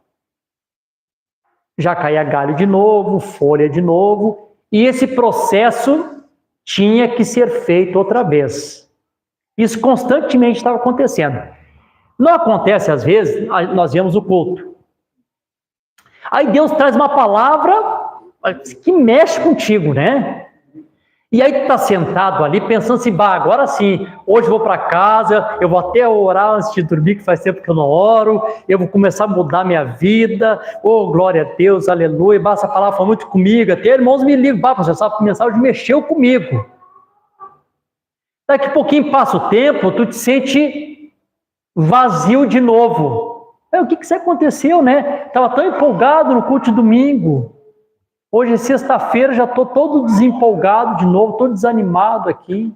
já caía galho de novo, folha de novo, e esse processo tinha que ser feito outra vez. Isso constantemente estava acontecendo. Não acontece às vezes, nós vemos o culto. Aí Deus traz uma palavra que mexe contigo, né? E aí tu está sentado ali pensando assim, agora sim, hoje eu vou para casa, eu vou até orar antes de dormir, que faz tempo que eu não oro, eu vou começar a mudar minha vida, glória a Deus, aleluia, essa palavra foi muito comigo, até irmãos me ligam, essa mensagem mexeu comigo. Daqui a pouquinho passa o tempo, tu te sente vazio de novo. O que aconteceu, né? Estava tão empolgado no culto de domingo. Hoje é sexta-feira, já estou todo desempolgado de novo, todo desanimado aqui,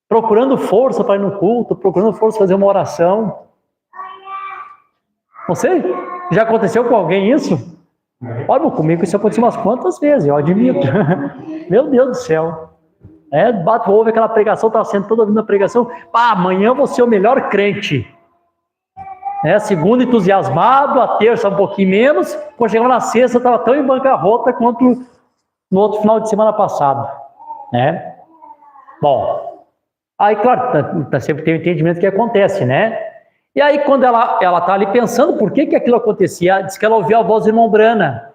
procurando força para ir no culto, procurando força para fazer uma oração. Não sei, já aconteceu com alguém isso? Olha, comigo isso aconteceu umas quantas vezes, eu admito. Meu Deus do céu. Bate o ovo, aquela pregação, estava sendo toda ouvindo a pregação. Amanhã eu vou ser o melhor crente. Segunda entusiasmado, a terça um pouquinho menos. Quando chegava na sexta, estava tão em bancarrota quanto no outro final de semana passado. Bom, aí claro, sempre tem o entendimento que acontece, né? E aí quando ela está ali pensando por que aquilo acontecia, diz que ela ouviu a voz do irmão Brana.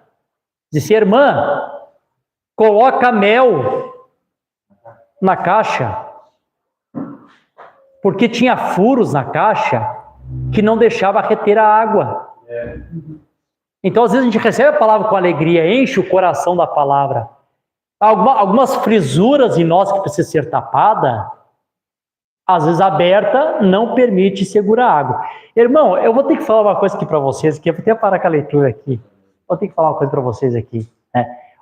Disse: irmã, coloca mel na caixa, porque tinha furos na caixa que não deixava reter a água. Então, às vezes, a gente recebe a palavra com alegria, enche o coração da palavra. Algumas frisuras em nós que precisam ser tapadas, às vezes aberta, não permite segurar a água. Irmão, eu vou ter que falar uma coisa aqui para vocês, que eu vou até parar com a leitura aqui. Vou ter que falar uma coisa para vocês aqui.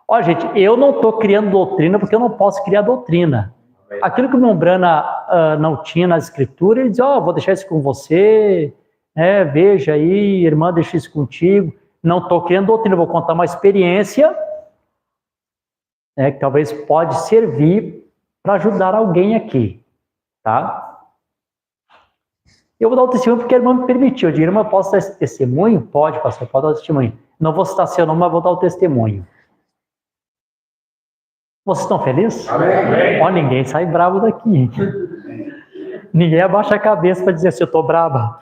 Ó, gente, eu não estou criando doutrina porque eu não posso criar doutrina. Aquilo que o irmão Brana não tinha na escritura, ele diz: vou deixar isso com você, veja aí, irmã, deixa isso contigo. Não estou criando doutrina, vou contar uma experiência que talvez pode servir para ajudar alguém aqui, tá? Eu vou dar o testemunho porque a irmã me permitiu. Eu digo: irmã, posso dar esse testemunho? Pode, pastor, pode dar o testemunho. Não vou citar seu nome, mas vou dar o testemunho. Vocês estão felizes? Amém. Ó, ninguém sai bravo daqui. Ninguém abaixa a cabeça para dizer assim: eu estou brava.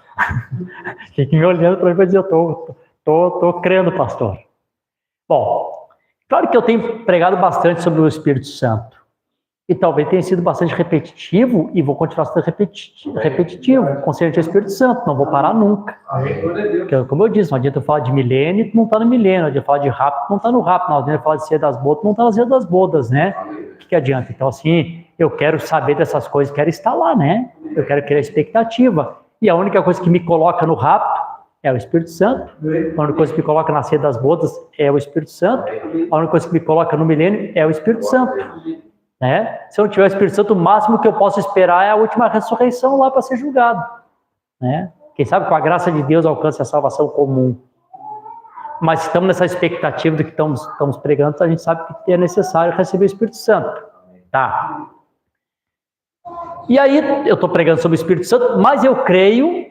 Fique me olhando para mim para dizer: eu estou crendo, pastor. Bom, claro que eu tenho pregado bastante sobre o Espírito Santo. E talvez tenha sido bastante repetitivo, e vou continuar sendo repetitivo, concernente ao Espírito Santo. Não vou parar nunca. Porque, como eu disse, não adianta eu falar de milênio e tu não está no milênio. Não adianta eu falar de rápido, não está no rápido. Não adianta eu falar de ceia das bodas, não está na ceia das bodas, né? O que adianta? Então, assim, eu quero saber dessas coisas, quero estar lá, né? Eu quero criar expectativa. E a única coisa que me coloca no rápido é o Espírito Santo. A única coisa que me coloca na ceia das bodas é o Espírito Santo. A única coisa que me coloca no milênio é o Espírito Santo. Se eu não tiver o Espírito Santo, o máximo que eu posso esperar é a última ressurreição lá para ser julgado. Quem sabe com a graça de Deus alcance a salvação comum. Mas estamos nessa expectativa do que estamos pregando, a gente sabe que é necessário receber o Espírito Santo. Tá. E aí, eu estou pregando sobre o Espírito Santo, mas eu creio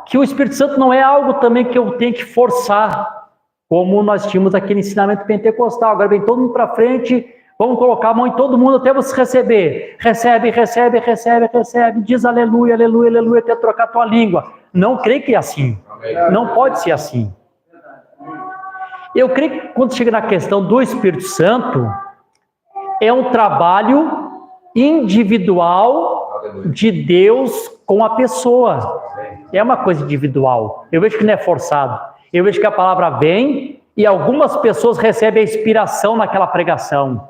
que o Espírito Santo não é algo também que eu tenho que forçar, como nós tínhamos aquele ensinamento pentecostal. Agora vem todo mundo para frente, vamos colocar a mão em todo mundo até você receber. Recebe, recebe, recebe, recebe, diz aleluia, aleluia, aleluia, até trocar a tua língua. Não creio que é assim. Não pode ser assim. Eu creio que quando chega na questão do Espírito Santo, é um trabalho individual de Deus com a pessoa. É uma coisa individual. Eu vejo que não é forçado. Eu vejo que a palavra vem e algumas pessoas recebem a inspiração naquela pregação.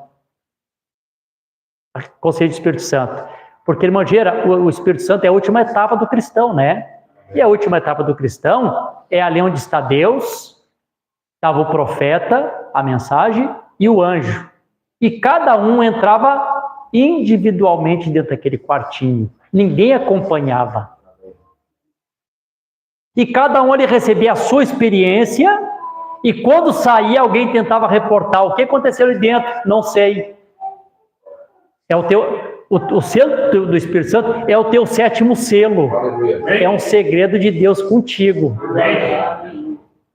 Conselho do Espírito Santo. Porque, irmã Gera, o Espírito Santo é a última etapa do cristão, né? E a última etapa do cristão é ali onde está Deus, estava o profeta, a mensagem e o anjo. E cada um entrava individualmente dentro daquele quartinho. Ninguém acompanhava. E cada um ali recebia a sua experiência, e quando saía, alguém tentava reportar o que aconteceu ali dentro. Não sei. O selo do Espírito Santo é o teu sétimo selo. É um segredo de Deus contigo.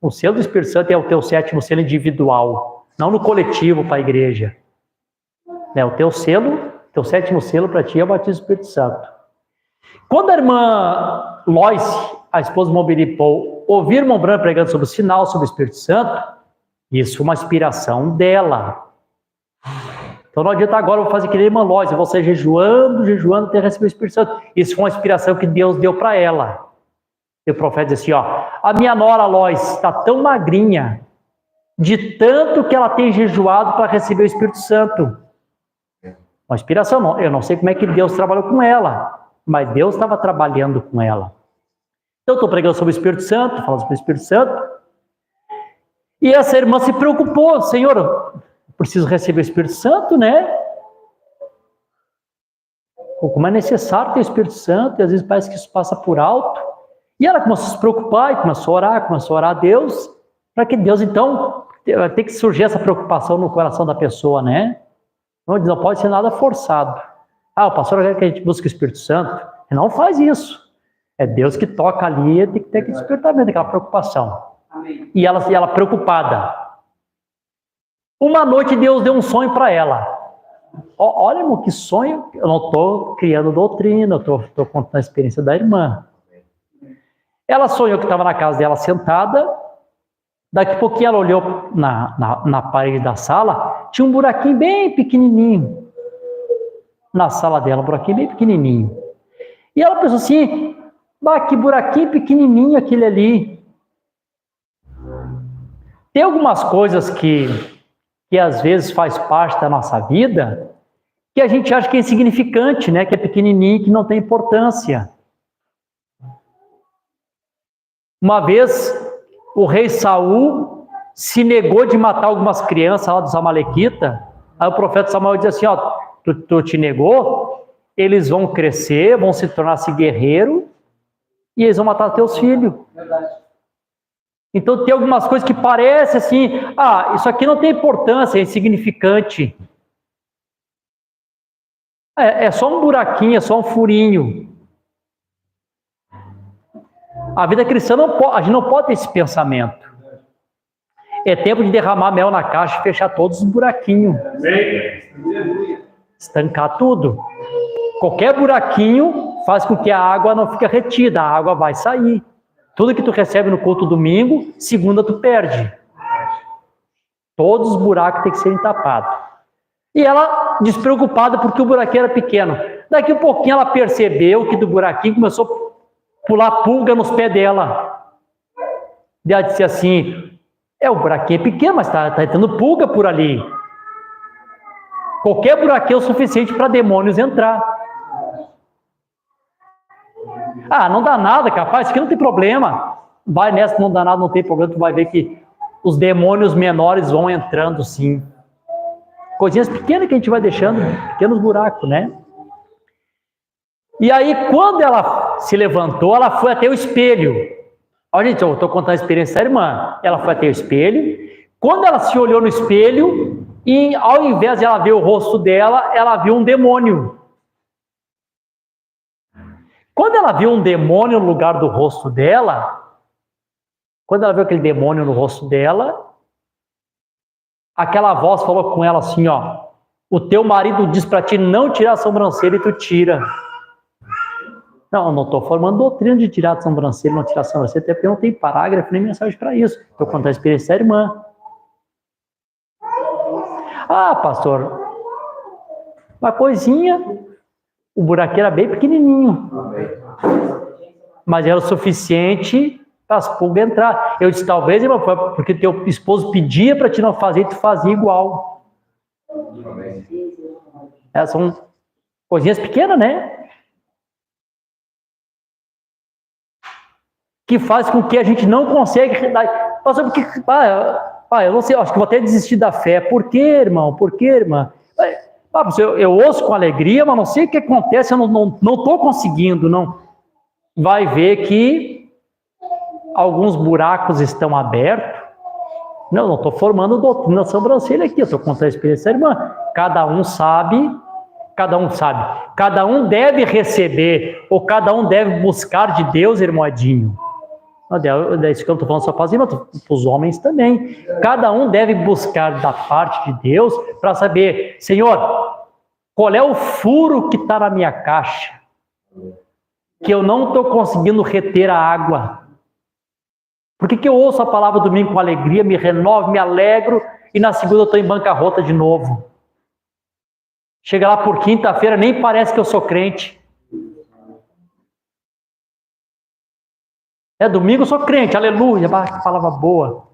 O selo do Espírito Santo é o teu sétimo selo individual, não no coletivo para a igreja. O teu selo, teu sétimo selo para ti é o batismo do Espírito Santo. Quando a irmã Lois, a esposa do Mobilipou, ouviu o irmão Branco pregando sobre o sinal, sobre o Espírito Santo, isso foi uma inspiração dela. Então não adianta agora eu vou fazer que nem a irmã Lois, eu vou sair jejuando até receber o Espírito Santo. Isso foi uma inspiração que Deus deu para ela. E o profeta diz assim, a minha nora Lois está tão magrinha, de tanto que ela tem jejuado para receber o Espírito Santo. Uma inspiração, não. Eu não sei como é que Deus trabalhou com ela, mas Deus estava trabalhando com ela. Então, eu estou pregando sobre o Espírito Santo, falando sobre o Espírito Santo, e essa irmã se preocupou, Senhor, eu preciso receber o Espírito Santo, né? Como é necessário ter o Espírito Santo, e às vezes parece que isso passa por alto, E ela começou a se preocupar e começou a orar a Deus, para que Deus, então, tem que surgir essa preocupação no coração da pessoa, né? Não pode ser nada forçado. O pastor quer que a gente busque o Espírito Santo. Não faz isso. É Deus que toca ali, tem que ter aquele despertamento, aquela preocupação. Amém. E ela preocupada. Uma noite Deus deu um sonho para ela. Olha, irmão, que sonho. Eu não estou criando doutrina, eu estou contando a experiência da irmã. Ela sonhou que estava na casa dela sentada. Daqui a pouquinho ela olhou na parede da sala, tinha um buraquinho bem pequenininho. Na sala dela, um buraquinho bem pequenininho. E ela pensou assim, que buraquinho pequenininho aquele ali. Tem algumas coisas que às vezes faz parte da nossa vida, que a gente acha que é insignificante, né? Que é pequenininho, que não tem importância. Uma vez, o rei Saul se negou de matar algumas crianças lá dos Amalequitas. Aí o profeta Samuel diz assim, tu te negou, eles vão crescer, vão se tornar-se guerreiro, e eles vão matar teus filhos. Verdade. Então tem algumas coisas que parecem assim, isso aqui não tem importância, é insignificante. É só um buraquinho, é só um furinho. A vida cristã a gente não pode ter esse pensamento. É tempo de derramar mel na caixa e fechar todos os buraquinhos. Estancar tudo. Qualquer buraquinho faz com que a água não fique retida, a água vai sair. Tudo que tu recebe no culto domingo, segunda tu perde. Todos os buracos têm que serem tapados. E ela, despreocupada porque o buraquinho era pequeno. Daqui a pouquinho ela percebeu que do buraquinho começou a pular pulga nos pés dela. E ela disse assim, o buraquinho é pequeno, mas está entrando pulga por ali. Qualquer buraquinho é o suficiente para demônios entrar. Não dá nada, capaz, isso aqui não tem problema. Vai nessa, não dá nada, não tem problema, tu vai ver que os demônios menores vão entrando sim. Coisinhas pequenas que a gente vai deixando, pequenos buracos, né? E aí, quando ela se levantou, ela foi até o espelho. Olha, gente, eu estou contando a experiência da irmã. Ela foi até o espelho. Quando ela se olhou no espelho, e ao invés de ela ver o rosto dela, ela viu um demônio. Quando ela viu um demônio no lugar do rosto dela, quando ela viu aquele demônio no rosto dela, aquela voz falou com ela assim, o teu marido diz para ti não tirar a sobrancelha e tu tira. Não estou formando doutrina de tirar a sobrancelha, não tirar a sobrancelha, até porque não tem parágrafo nem mensagem para isso. Estou contando a experiência da irmã. Pastor, uma coisinha, o buraquinho era bem pequenininho. Mas era o suficiente para as pulgas entrar. Eu disse, talvez, irmão, porque teu esposo pedia para te não fazer e tu fazia igual. São coisinhas pequenas, né? Que faz com que a gente não consegue... Pastor, porque... eu não sei, acho que vou até desistir da fé. Por quê, irmão? Por quê, irmã? Eu ouço com alegria, mas não sei o que acontece, eu não estou conseguindo, não. Vai ver que alguns buracos estão abertos. Não estou formando doutrina sobrancelha aqui, eu estou contando a experiência da irmã. Cada um sabe. Cada um deve receber, ou cada um deve buscar de Deus, irmãozinho. É isso que eu não estou falando só para os homens também. Cada um deve buscar da parte de Deus para saber, Senhor, qual é o furo que está na minha caixa? Que eu não estou conseguindo reter a água. Por que eu ouço a palavra domingo com alegria, me renovo, me alegro, e na segunda eu estou em bancarrota de novo? Chega lá por quinta-feira, nem parece que eu sou crente. Domingo eu sou crente, aleluia, que palavra boa.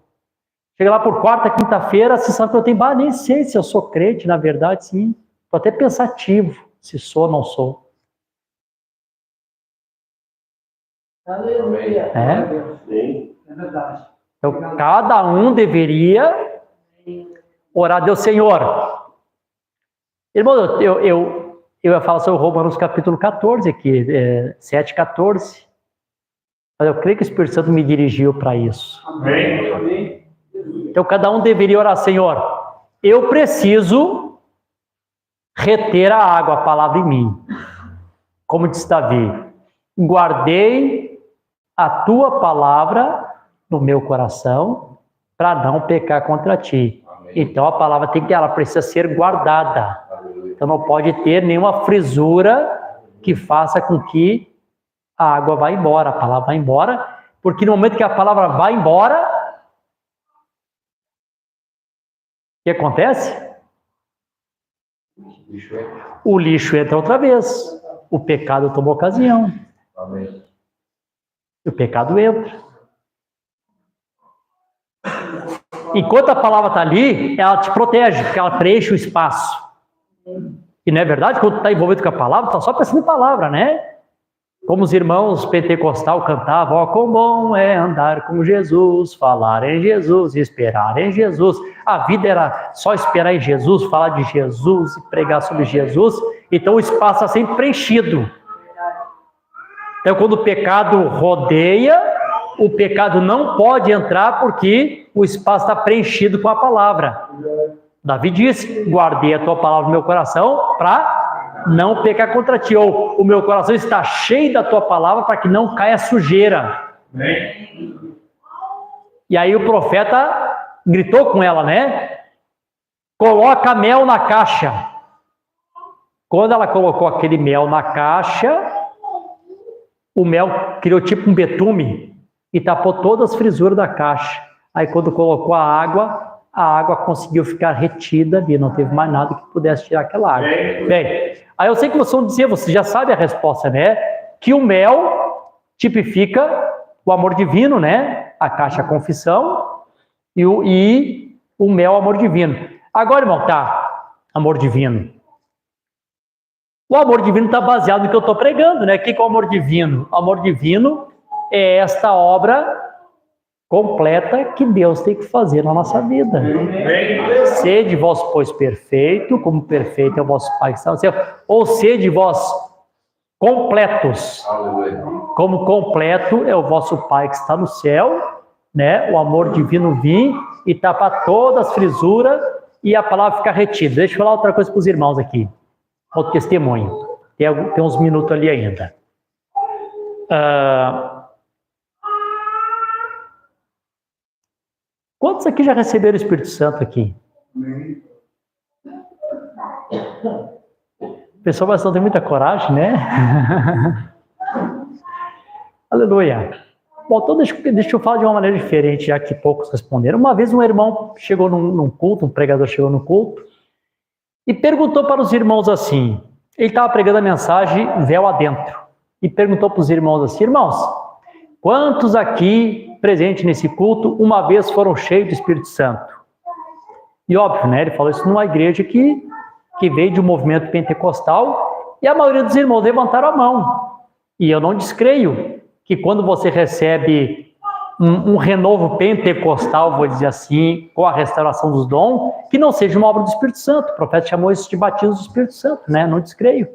Chega lá por quarta, quinta-feira, se sabe que eu tenho, nem sei se eu sou crente, na verdade, sim. Estou até pensativo, se sou ou não sou. Aleluia. É verdade. Então, cada um deveria orar a Deus, Senhor. Irmão, eu ia falar sobre Romanos capítulo 14 aqui, 7:14. Mas eu creio que o Espírito Santo me dirigiu para isso. Amém. Então cada um deveria orar, Senhor, eu preciso reter a água, a palavra em mim. Como disse Davi, guardei a tua palavra no meu coração para não pecar contra ti. Amém. Então a palavra ela precisa ser guardada. Então não pode ter nenhuma frisura que faça com que a água vá embora, a palavra vai embora, porque no momento que a palavra vai embora, o que acontece? O lixo entra outra vez. O pecado toma ocasião. Amém. O pecado entra. Enquanto a palavra está ali, ela te protege, porque ela preenche o espaço. E não é verdade? Quando está envolvido com a palavra, está só pensando em palavra, né? Como os irmãos pentecostal cantavam, ó, quão bom é andar com Jesus, falar em Jesus, esperar em Jesus. A vida era só esperar em Jesus, falar de Jesus e pregar sobre Jesus. Então o espaço está sempre preenchido. Então quando o pecado rodeia, o pecado não pode entrar porque o espaço está preenchido com a palavra. Davi disse, guardei a tua palavra no meu coração para não pecar contra ti, ou o meu coração está cheio da tua palavra para que não caia sujeira. Amém. E aí o profeta gritou com ela, né? Coloca mel na caixa. Quando ela colocou aquele mel na caixa, o mel criou tipo um betume e tapou todas as frisuras da caixa. Aí quando colocou a água conseguiu ficar retida ali, não teve mais nada que pudesse tirar aquela água. Bem, aí eu sei que vocês vão dizer, você já sabe a resposta, né? Que o mel tipifica o amor divino, né? A caixa a confissão e o mel amor divino. Agora, irmão, tá, amor divino. O amor divino está baseado no que eu estou pregando, né? O que é o amor divino? O amor divino é esta obra completa que Deus tem que fazer na nossa vida. Sede vós, pois, perfeito, como perfeito é o vosso Pai que está no céu. Ou sede vós completos, como completo é o vosso Pai que está no céu, né? O amor divino vir e tapar todas as frisuras e a palavra ficar retida. Deixa eu falar outra coisa para os irmãos aqui. Outro testemunho. Tem uns minutos ali ainda. Quantos aqui já receberam o Espírito Santo aqui? O pessoal vai ter muita coragem, né? Aleluia. Bom, então deixa eu falar de uma maneira diferente, já que poucos responderam. Uma vez um irmão chegou num culto, um pregador chegou no culto, e perguntou para os irmãos assim, ele estava pregando a mensagem véu adentro, e perguntou para os irmãos assim, irmãos, quantos aqui presentes nesse culto, uma vez foram cheios do Espírito Santo? E óbvio, né, ele falou isso numa igreja que veio de um movimento pentecostal, e a maioria dos irmãos levantaram a mão. E eu não descreio que quando você recebe um renovo pentecostal, vou dizer assim, com a restauração dos dons, que não seja uma obra do Espírito Santo. O profeta chamou isso de batismo do Espírito Santo, né? Não descreio.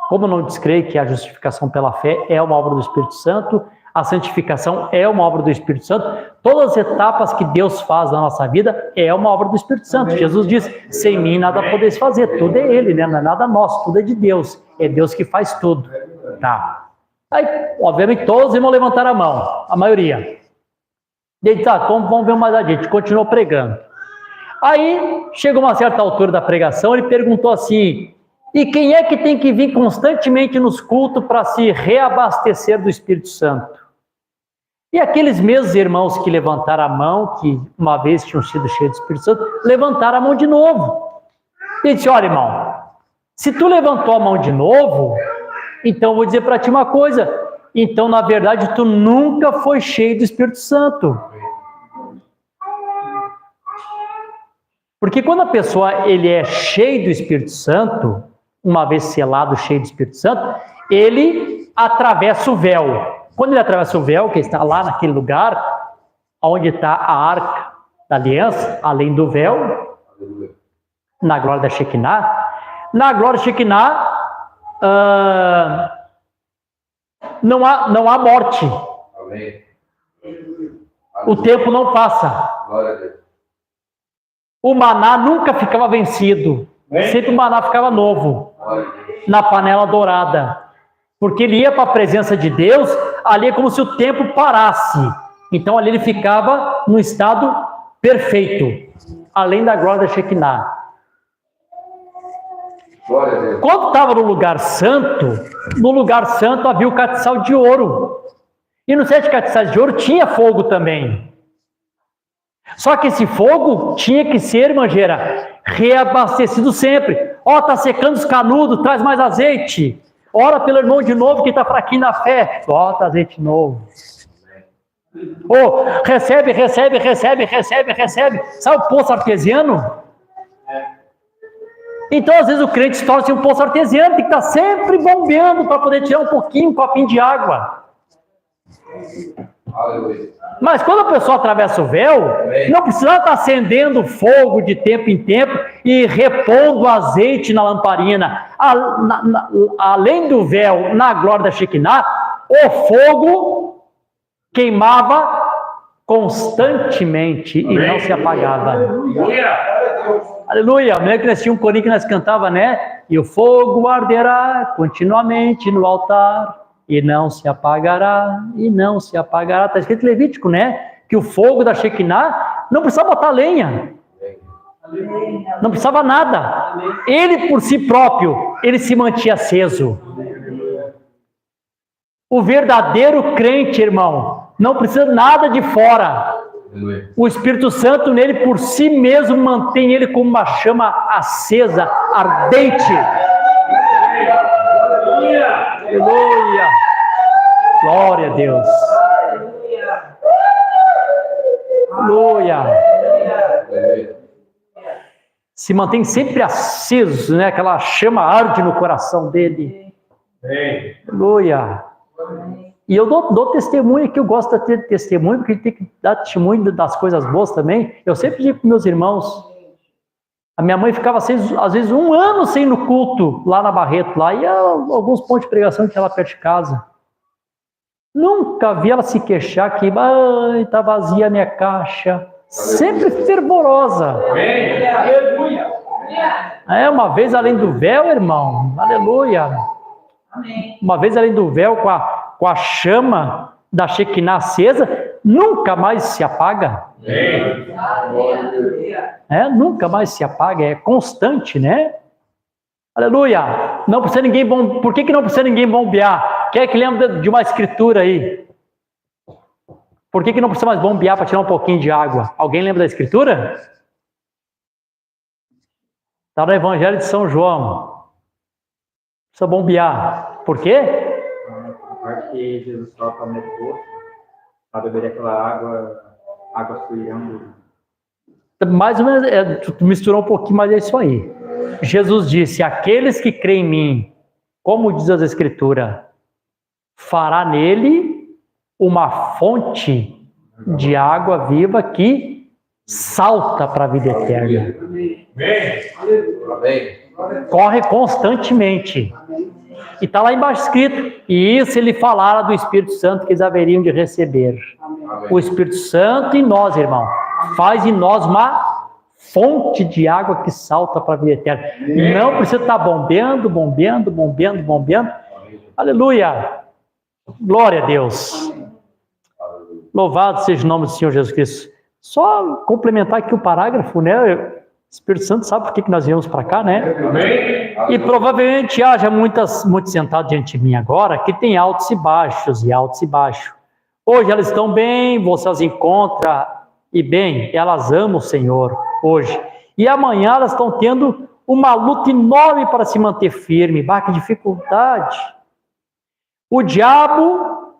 Como não descreio que a justificação pela fé é uma obra do Espírito Santo, a santificação é uma obra do Espírito Santo, todas as etapas que Deus faz na nossa vida é uma obra do Espírito Santo. Amém. Jesus diz, sem mim nada podeis fazer, tudo é Ele, né? Não é nada nosso, tudo é de Deus, é Deus que faz tudo. Tá. Aí, obviamente, todos os irmãos levantaram a mão, a maioria. Ele tá, então vamos ver mais adiante, continuou pregando. Aí, chegou uma certa altura da pregação, ele perguntou assim, e quem é que tem que vir constantemente nos cultos para se reabastecer do Espírito Santo? E aqueles mesmos irmãos que levantaram a mão, que uma vez tinham sido cheios do Espírito Santo, levantaram a mão de novo. Ele disse, olha, irmão, se tu levantou a mão de novo, então eu vou dizer para ti uma coisa, então na verdade tu nunca foi cheio do Espírito Santo. Porque quando a pessoa ele é cheio do Espírito Santo, uma vez selado, cheio do Espírito Santo, ele atravessa o véu. Quando ele atravessa o véu, que está lá naquele lugar, onde está a arca da aliança, além do véu, na glória da Shekinah, na glória da Shekinah, não há morte. Amém. O tempo não passa. Glória a Deus. O maná nunca ficava vencido. Sempre o maná ficava novo, Glória a Deus. na panela dourada. Porque ele ia para a presença de Deus, ali é como se o tempo parasse. Então ali ele ficava no estado perfeito, além da glória da Shekinah. Glória a Deus. Quando estava no lugar santo havia o castiçal de ouro. E nos 7 castiçais de ouro tinha fogo também. Só que esse fogo tinha que ser, manjeira, reabastecido sempre. Ó, está secando os canudos, traz mais azeite. Ora pelo irmão de novo que está fraquinho na fé. Bota azeite novo. Ou recebe. Sabe o poço artesiano? Então, às vezes, o crente torna-se um poço artesiano, tem que estar sempre bombeando para poder tirar um copinho de água. Aleluia. Mas quando a pessoa atravessa o véu, não precisa estar acendendo fogo de tempo em tempo e repondo azeite na lamparina. Além do véu, na glória da Shekinah, o fogo queimava constantemente e não se apagava. Aleluia! Me lembro que nós tínhamos um corinho que nós cantava, né? E o fogo arderá continuamente no altar. E não se apagará, e não se apagará. Está escrito em Levítico, né? Que o fogo da Shekinah não precisava botar lenha. Não precisava nada. Ele por si próprio, ele se mantinha aceso. O verdadeiro crente, irmão, não precisa nada de fora. O Espírito Santo nele por si mesmo mantém ele como uma chama acesa, ardente. Aleluia! Glória a Deus! Aleluia! Se mantém sempre aceso, né? Aquela chama arde no coração dele. Aleluia! E eu dou testemunho, que eu gosto de ter testemunho, porque a gente tem que dar testemunho das coisas boas também. Eu sempre digo para meus irmãos, a minha mãe ficava, às vezes, 1 ano sem ir no culto, lá na Barreto, lá, e alguns pontos de pregação que tinha lá perto de casa. Nunca vi ela se queixar que está vazia a minha caixa. Sempre fervorosa. Uma vez além do véu, irmão, aleluia. Uma vez além do véu, com a chama da Shekinah acesa, nunca mais se apaga. Nunca mais se apaga, é constante, né? Aleluia! Não precisa ninguém Por que não precisa ninguém bombear? Quem é que lembra de uma escritura aí? Por que não precisa mais bombear para tirar um pouquinho de água? Alguém lembra da escritura? Está no Evangelho de São João. Precisa bombear. Por quê? Porque Jesus toca no poço para beber aquela água fluindo. Mais ou menos, tu misturou um pouquinho, mas é isso aí. Jesus disse: aqueles que creem em mim, como diz as Escrituras, fará nele uma fonte de água viva que salta para a vida eterna. Corre constantemente. E está lá embaixo escrito: e isso ele falara do Espírito Santo que eles haveriam de receber. O Espírito Santo em nós, irmão, faz em nós uma fonte de água que salta para a vida eterna. Não precisa estar bombeando. Aleluia! Glória a Deus! Louvado seja o nome do Senhor Jesus Cristo. Só complementar aqui o parágrafo, né? O Espírito Santo sabe por que nós viemos para cá, né? E provavelmente haja muitos sentados diante de mim agora que tem altos e baixos. Hoje elas estão bem, você as encontra e bem, elas amam o Senhor hoje. E amanhã elas estão tendo uma luta enorme para se manter firme. Que dificuldade! O diabo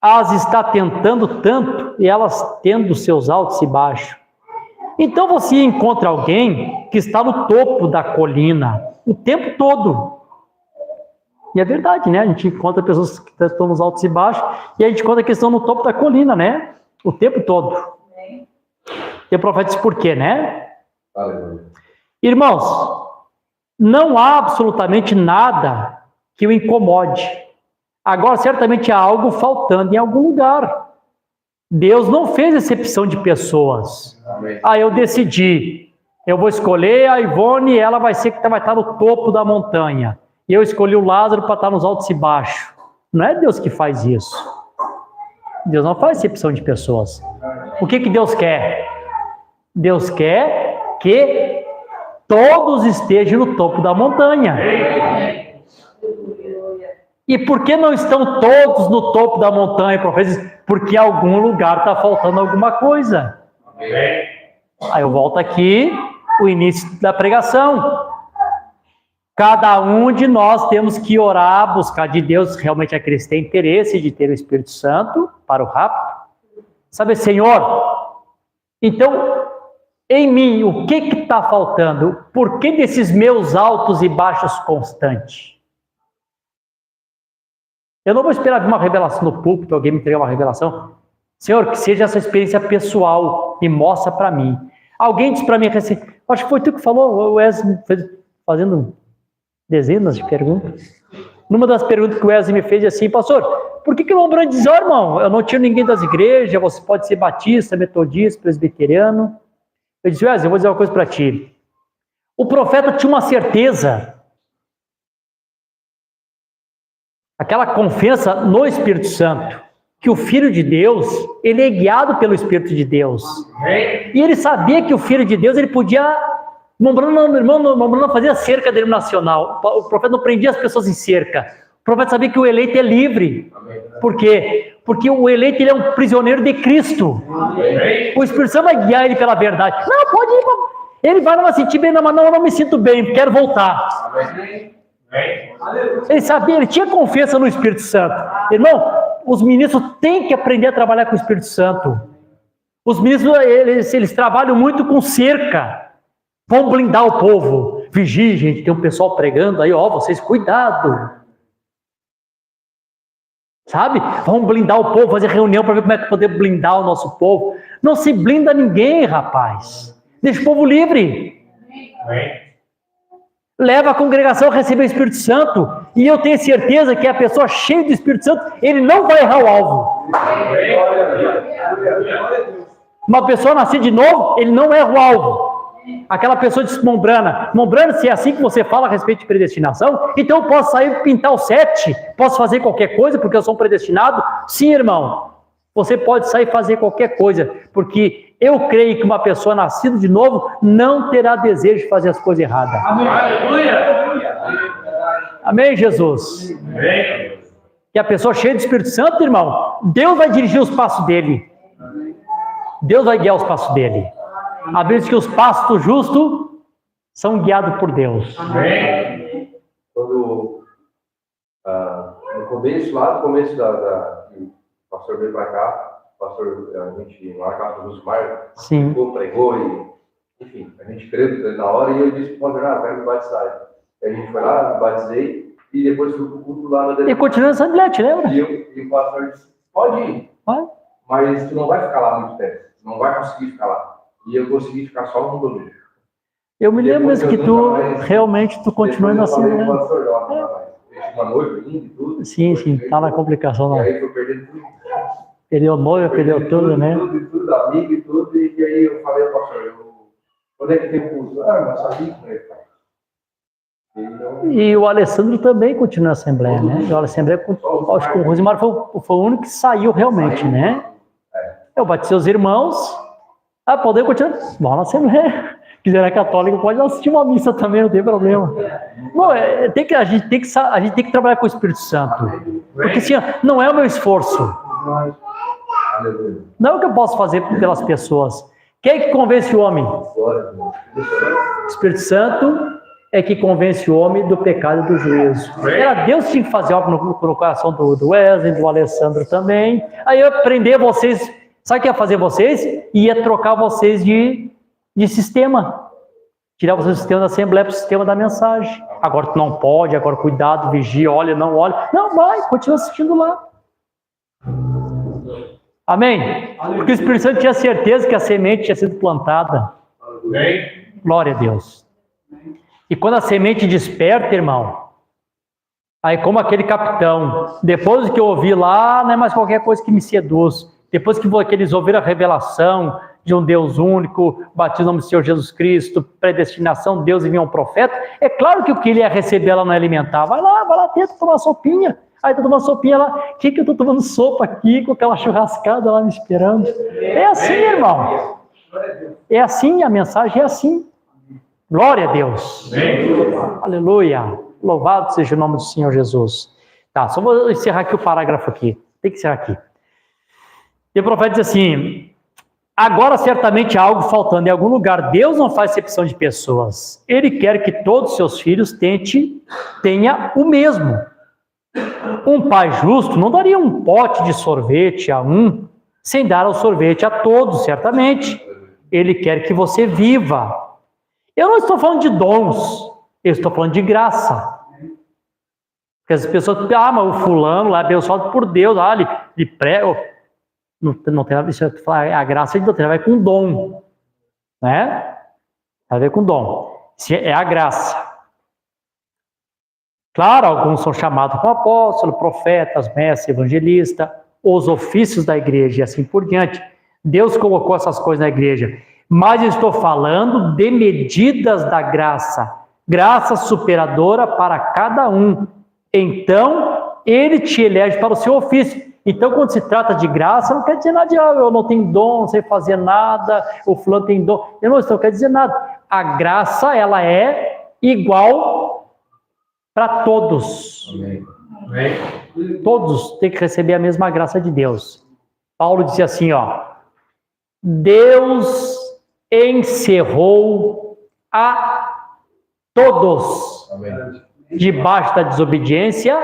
as está tentando tanto e elas tendo seus altos e baixos. Então você encontra alguém que está no topo da colina o tempo todo. E é verdade, né? A gente encontra pessoas que estão nos altos e baixos e a gente encontra que estão no topo da colina, né? O tempo todo. E o profeta diz por quê, né? Irmãos, não há absolutamente nada que o incomode. Agora, certamente há algo faltando em algum lugar. Deus não fez exceção de pessoas. Amém. Ah, eu decidi, eu vou escolher a Ivone, ela vai ser que vai estar no topo da montanha. E eu escolhi o Lázaro para estar nos altos e baixos. Não é Deus que faz isso. Deus não faz exceção de pessoas. O que Deus quer? Deus quer que todos estejam no topo da montanha. E por que não estão todos no topo da montanha, professores? Porque em algum lugar está faltando alguma coisa. Aí eu volto aqui, o início da pregação. Cada um de nós temos que orar, buscar de Deus, realmente aqueles que têm interesse de ter o Espírito Santo para o rapto. Sabe, Senhor, então, em mim, o que está faltando? Por que desses meus altos e baixos constantes? Eu não vou esperar vir uma revelação no púlpito, alguém me entregar uma revelação. Senhor, que seja essa experiência pessoal, me mostra para mim. Alguém disse para mim, acho que foi tu que falou, o Wesley fazendo dezenas de perguntas. Numa das perguntas que o Wesley me fez assim, pastor, por que o Lombrando diz, irmão, eu não tinha ninguém das igrejas, você pode ser batista, metodista, presbiteriano. Eu disse, Wesley, eu vou dizer uma coisa para ti. O profeta tinha uma certeza, aquela confiança no Espírito Santo, que o Filho de Deus, ele é guiado pelo Espírito de Deus. E ele sabia que o Filho de Deus, ele podia... Não fazia cerca denominacional. O profeta não prendia as pessoas em cerca. O profeta sabia que o eleito é livre. Por quê? Porque o eleito, ele é um prisioneiro de Cristo. O Espírito Santo vai guiar ele pela verdade. Não, pode ir. Ele vai, não vai sentir bem, não, mas não, eu não me sinto bem, quero voltar. Ele sabia, ele tinha confiança no Espírito Santo. Irmão, os ministros têm que aprender a trabalhar com o Espírito Santo. Os ministros, eles trabalham muito com cerca. Vão blindar o povo. Vigie, gente, tem um pessoal pregando aí, ó, vocês cuidado. Sabe? Vão blindar o povo, fazer reunião para ver como é que poder blindar o nosso povo. Não se blinda ninguém, rapaz. Deixa o povo livre. Leva a congregação a receber o Espírito Santo. E eu tenho certeza que a pessoa cheia do Espírito Santo, ele não vai errar o alvo. Uma pessoa nascida de novo, ele não erra o alvo. Aquela pessoa disse, Mombrana, se é assim que você fala a respeito de predestinação, então eu posso sair e pintar o 7, posso fazer qualquer coisa porque eu sou um predestinado? Sim, irmão, você pode sair e fazer qualquer coisa, porque eu creio que uma pessoa nascida de novo não terá desejo de fazer as coisas erradas. Amém. Amém, Jesus? Amém. Que a pessoa cheia do Espírito Santo, irmão, Deus vai dirigir os passos dele. Deus vai guiar os passos dele. A Bíblia diz que os passos do justo são guiados por Deus. Amém. Quando, no começo, lá no começo o pastor veio para cá, a gente lá na casa do Jusmar, pregou e, enfim, a gente creu na hora e eu disse para o pastor, quero me batizar. A gente foi lá, me batizei e depois fui para o culto lá na delegacia. E continua nessa Assembleia, te lembra? E o pastor disse, pode ir, mas tu não vai ficar lá muito tempo, não vai conseguir ficar lá. E eu consegui ficar só no domingo. Eu me lembro mesmo que tu realmente continua na Assembleia. Uma noiva ainda e tudo. Sim, tá na complicação não. E aí foi perdendo tudo. Perdeu noiva, perdeu tudo, né? Tudo, amigo e tudo. E aí eu falei ao pastor, quando é que tem o curso? Mas sabia que não ia ficar. E o Alessandro também continua na Assembleia, né? O Alessandro, acho que o Rosimar foi o único que saiu realmente, né? Eu batizei os irmãos. Poder continuar. Vamos na Assembleia. Quiser é católico, pode assistir uma missa também, não tem problema. Não, a gente tem que trabalhar com o Espírito Santo. Porque assim, não é o meu esforço. Não é o que eu posso fazer pelas pessoas. Quem é que convence o homem? O Espírito Santo é que convence o homem do pecado e do juízo. Era Deus que tinha que fazer obra no coração do Wesley, do Alessandro também. Aí eu aprender vocês. Sabe o que ia fazer vocês? Ia trocar vocês de sistema. Tirar vocês do sistema da Assembleia para o sistema da mensagem. Agora tu não pode, agora cuidado, vigia, olha, não olha. Não, vai, continua assistindo lá. Amém? Porque o Espírito Santo tinha certeza que a semente tinha sido plantada. Glória a Deus. E quando a semente desperta, irmão, aí como aquele capitão, depois do que eu ouvi lá, não é mais qualquer coisa que me seduz. Depois que eles ouviram a revelação de um Deus único, batismo no nome do Senhor Jesus Cristo, predestinação, Deus enviou um profeta, é claro que o que ele ia receber ela não ia alimentar. Vai lá dentro tomar sopinha. Aí tá tomando sopinha lá, o que eu tô tomando sopa aqui, com aquela churrascada lá me esperando? É assim, irmão. É assim, a mensagem é assim. Glória a Deus. Aleluia. Louvado seja o nome do Senhor Jesus. Tá, só vou encerrar aqui o parágrafo aqui. Tem que encerrar aqui. E o profeta diz assim: agora certamente há algo faltando em algum lugar. Deus não faz acepção de pessoas. Ele quer que todos os seus filhos tenha o mesmo. Um pai justo não daria um pote de sorvete a um, sem dar o sorvete a todos, certamente. Ele quer que você viva. Eu não estou falando de dons, eu estou falando de graça. Porque as pessoas, mas o fulano lá é abençoado por Deus, ele prega. Não tem nada a graça de Deus, tem a ver com dom, né? Tem a ver com dom. É a graça. Claro, alguns são chamados como apóstolo, profetas, mestre, evangelista, os ofícios da igreja e assim por diante. Deus colocou essas coisas na igreja. Mas eu estou falando de medidas da graça. Graça superadora para cada um. Então, ele te elege para o seu ofício. Então, quando se trata de graça, não quer dizer nada de eu não tenho dom, não sei fazer nada, o fulano tem dom. Eu não quero dizer nada. A graça, ela é igual para todos. Amém. Todos têm que receber a mesma graça de Deus. Paulo dizia assim, Deus encerrou a todos. Amém. Debaixo da desobediência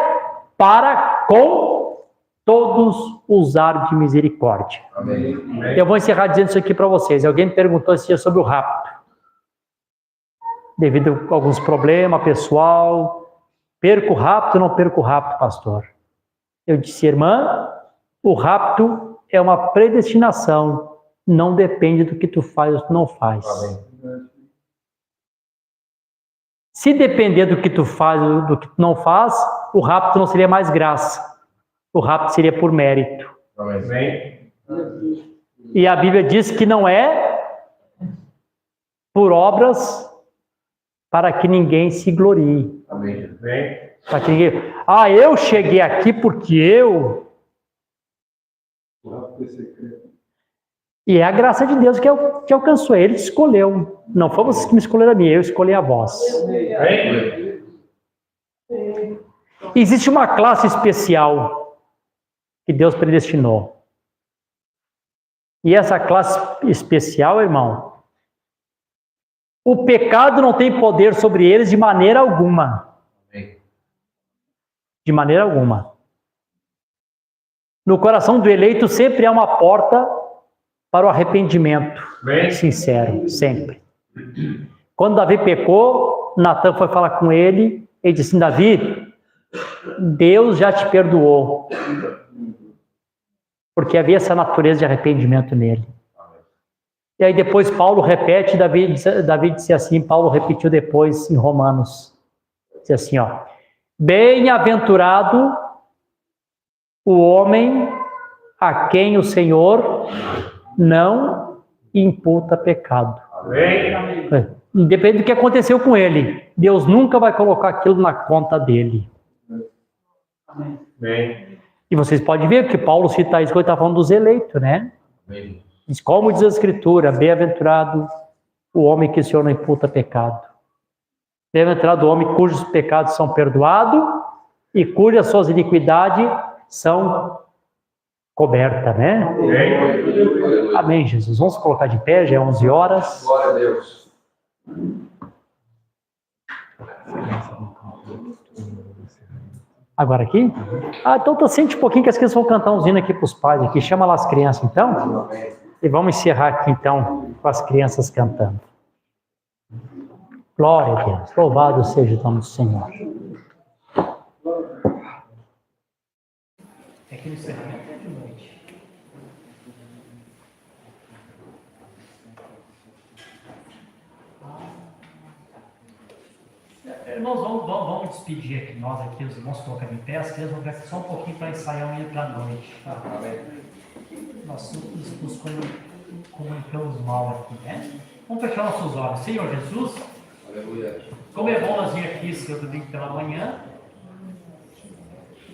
para com todos usar de misericórdia. Amém. Eu vou encerrar dizendo isso aqui para vocês. Alguém me perguntou esse dia sobre o rapto. Devido a alguns problemas pessoal, perco o rapto ou não perco o rapto, pastor? Eu disse, irmã, o rapto é uma predestinação, não depende do que tu faz ou tu não faz. Amém. Se depender do que tu faz ou do que tu não faz, o rapto não seria mais graça. O rapto seria por mérito. Amém. E a Bíblia diz que não é por obras para que ninguém se glorie. Amém. Para que ninguém... eu cheguei aqui porque eu... E é a graça de Deus que alcançou. Ele te escolheu. Não foi vocês que me escolheram a mim, eu escolhi a vós. Existe uma classe especial que Deus predestinou. E essa classe especial, irmão, o pecado não tem poder sobre eles de maneira alguma. De maneira alguma. No coração do eleito sempre há uma porta para o arrependimento sincero, sempre. Quando Davi pecou, Natan foi falar com ele e disse assim, Davi, Deus já te perdoou. Porque havia essa natureza de arrependimento nele. E aí depois Paulo repete, Davi disse assim, Paulo repetiu depois em Romanos, disse assim, bem-aventurado o homem a quem o Senhor não imputa pecado. Amém. Independente do que aconteceu com ele, Deus nunca vai colocar aquilo na conta dele. Amém. E vocês podem ver que Paulo cita isso quando ele está falando dos eleitos, né? Amém. Diz, como diz a Escritura, bem-aventurado o homem que o Senhor não imputa pecado. Bem-aventurado o homem cujos pecados são perdoados e cujas suas iniquidades são cobertas, né? Amém. Amém, Jesus. Vamos colocar de pé, já é 11 horas. Glória a Deus. Agora aqui? Então sente um pouquinho que as crianças vão cantar um hino aqui para os pais aqui. Chama lá as crianças, então. E vamos encerrar aqui, então, com as crianças cantando. Glória a Deus. Louvado seja o nome do Senhor. É que no encerramento é de noite. Irmãos, vamos despedir aqui, nós aqui, os irmãos colocando em pé, as crianças vão ficar só um pouquinho para ensaiar um hino para a noite. Amém. nós nos comunicamos mal aqui, né? Vamos fechar nossos olhos. Senhor Jesus, como é bom nós vir aqui, Senhor, domingo pela manhã,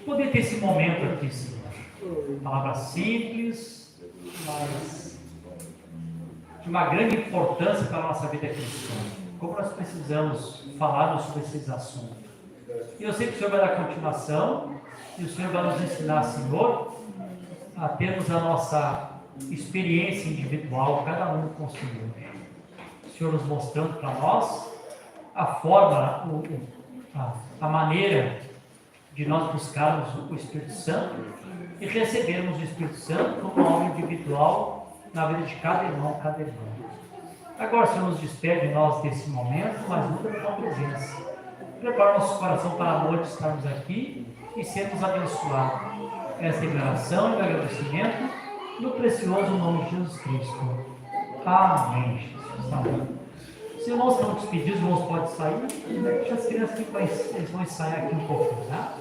poder ter esse momento aqui, Senhor. Palavras simples, mas de uma grande importância para a nossa vida cristã. Como nós precisamos falar sobre esses assuntos. E eu sei que o Senhor vai dar continuação, e o Senhor vai nos ensinar, Senhor, a termos a nossa experiência individual, cada um com o Senhor. O Senhor nos mostrando para nós a forma, a maneira de nós buscarmos o Espírito Santo e recebermos o Espírito Santo como algo individual na vida de cada irmão, cada irmã. Agora, Senhor, nos despede de nós desse momento, mas nunca da tua presença. Prepara nosso coração para a noite estarmos aqui e sermos abençoados. Esta declaração e agradecimento no precioso nome de Jesus Cristo. Amém, Jesus. Amém. Se irmãos estão despedidos, os irmãos podem sair. Deixa as crianças que eles vão ensaiar aqui um pouquinho, tá?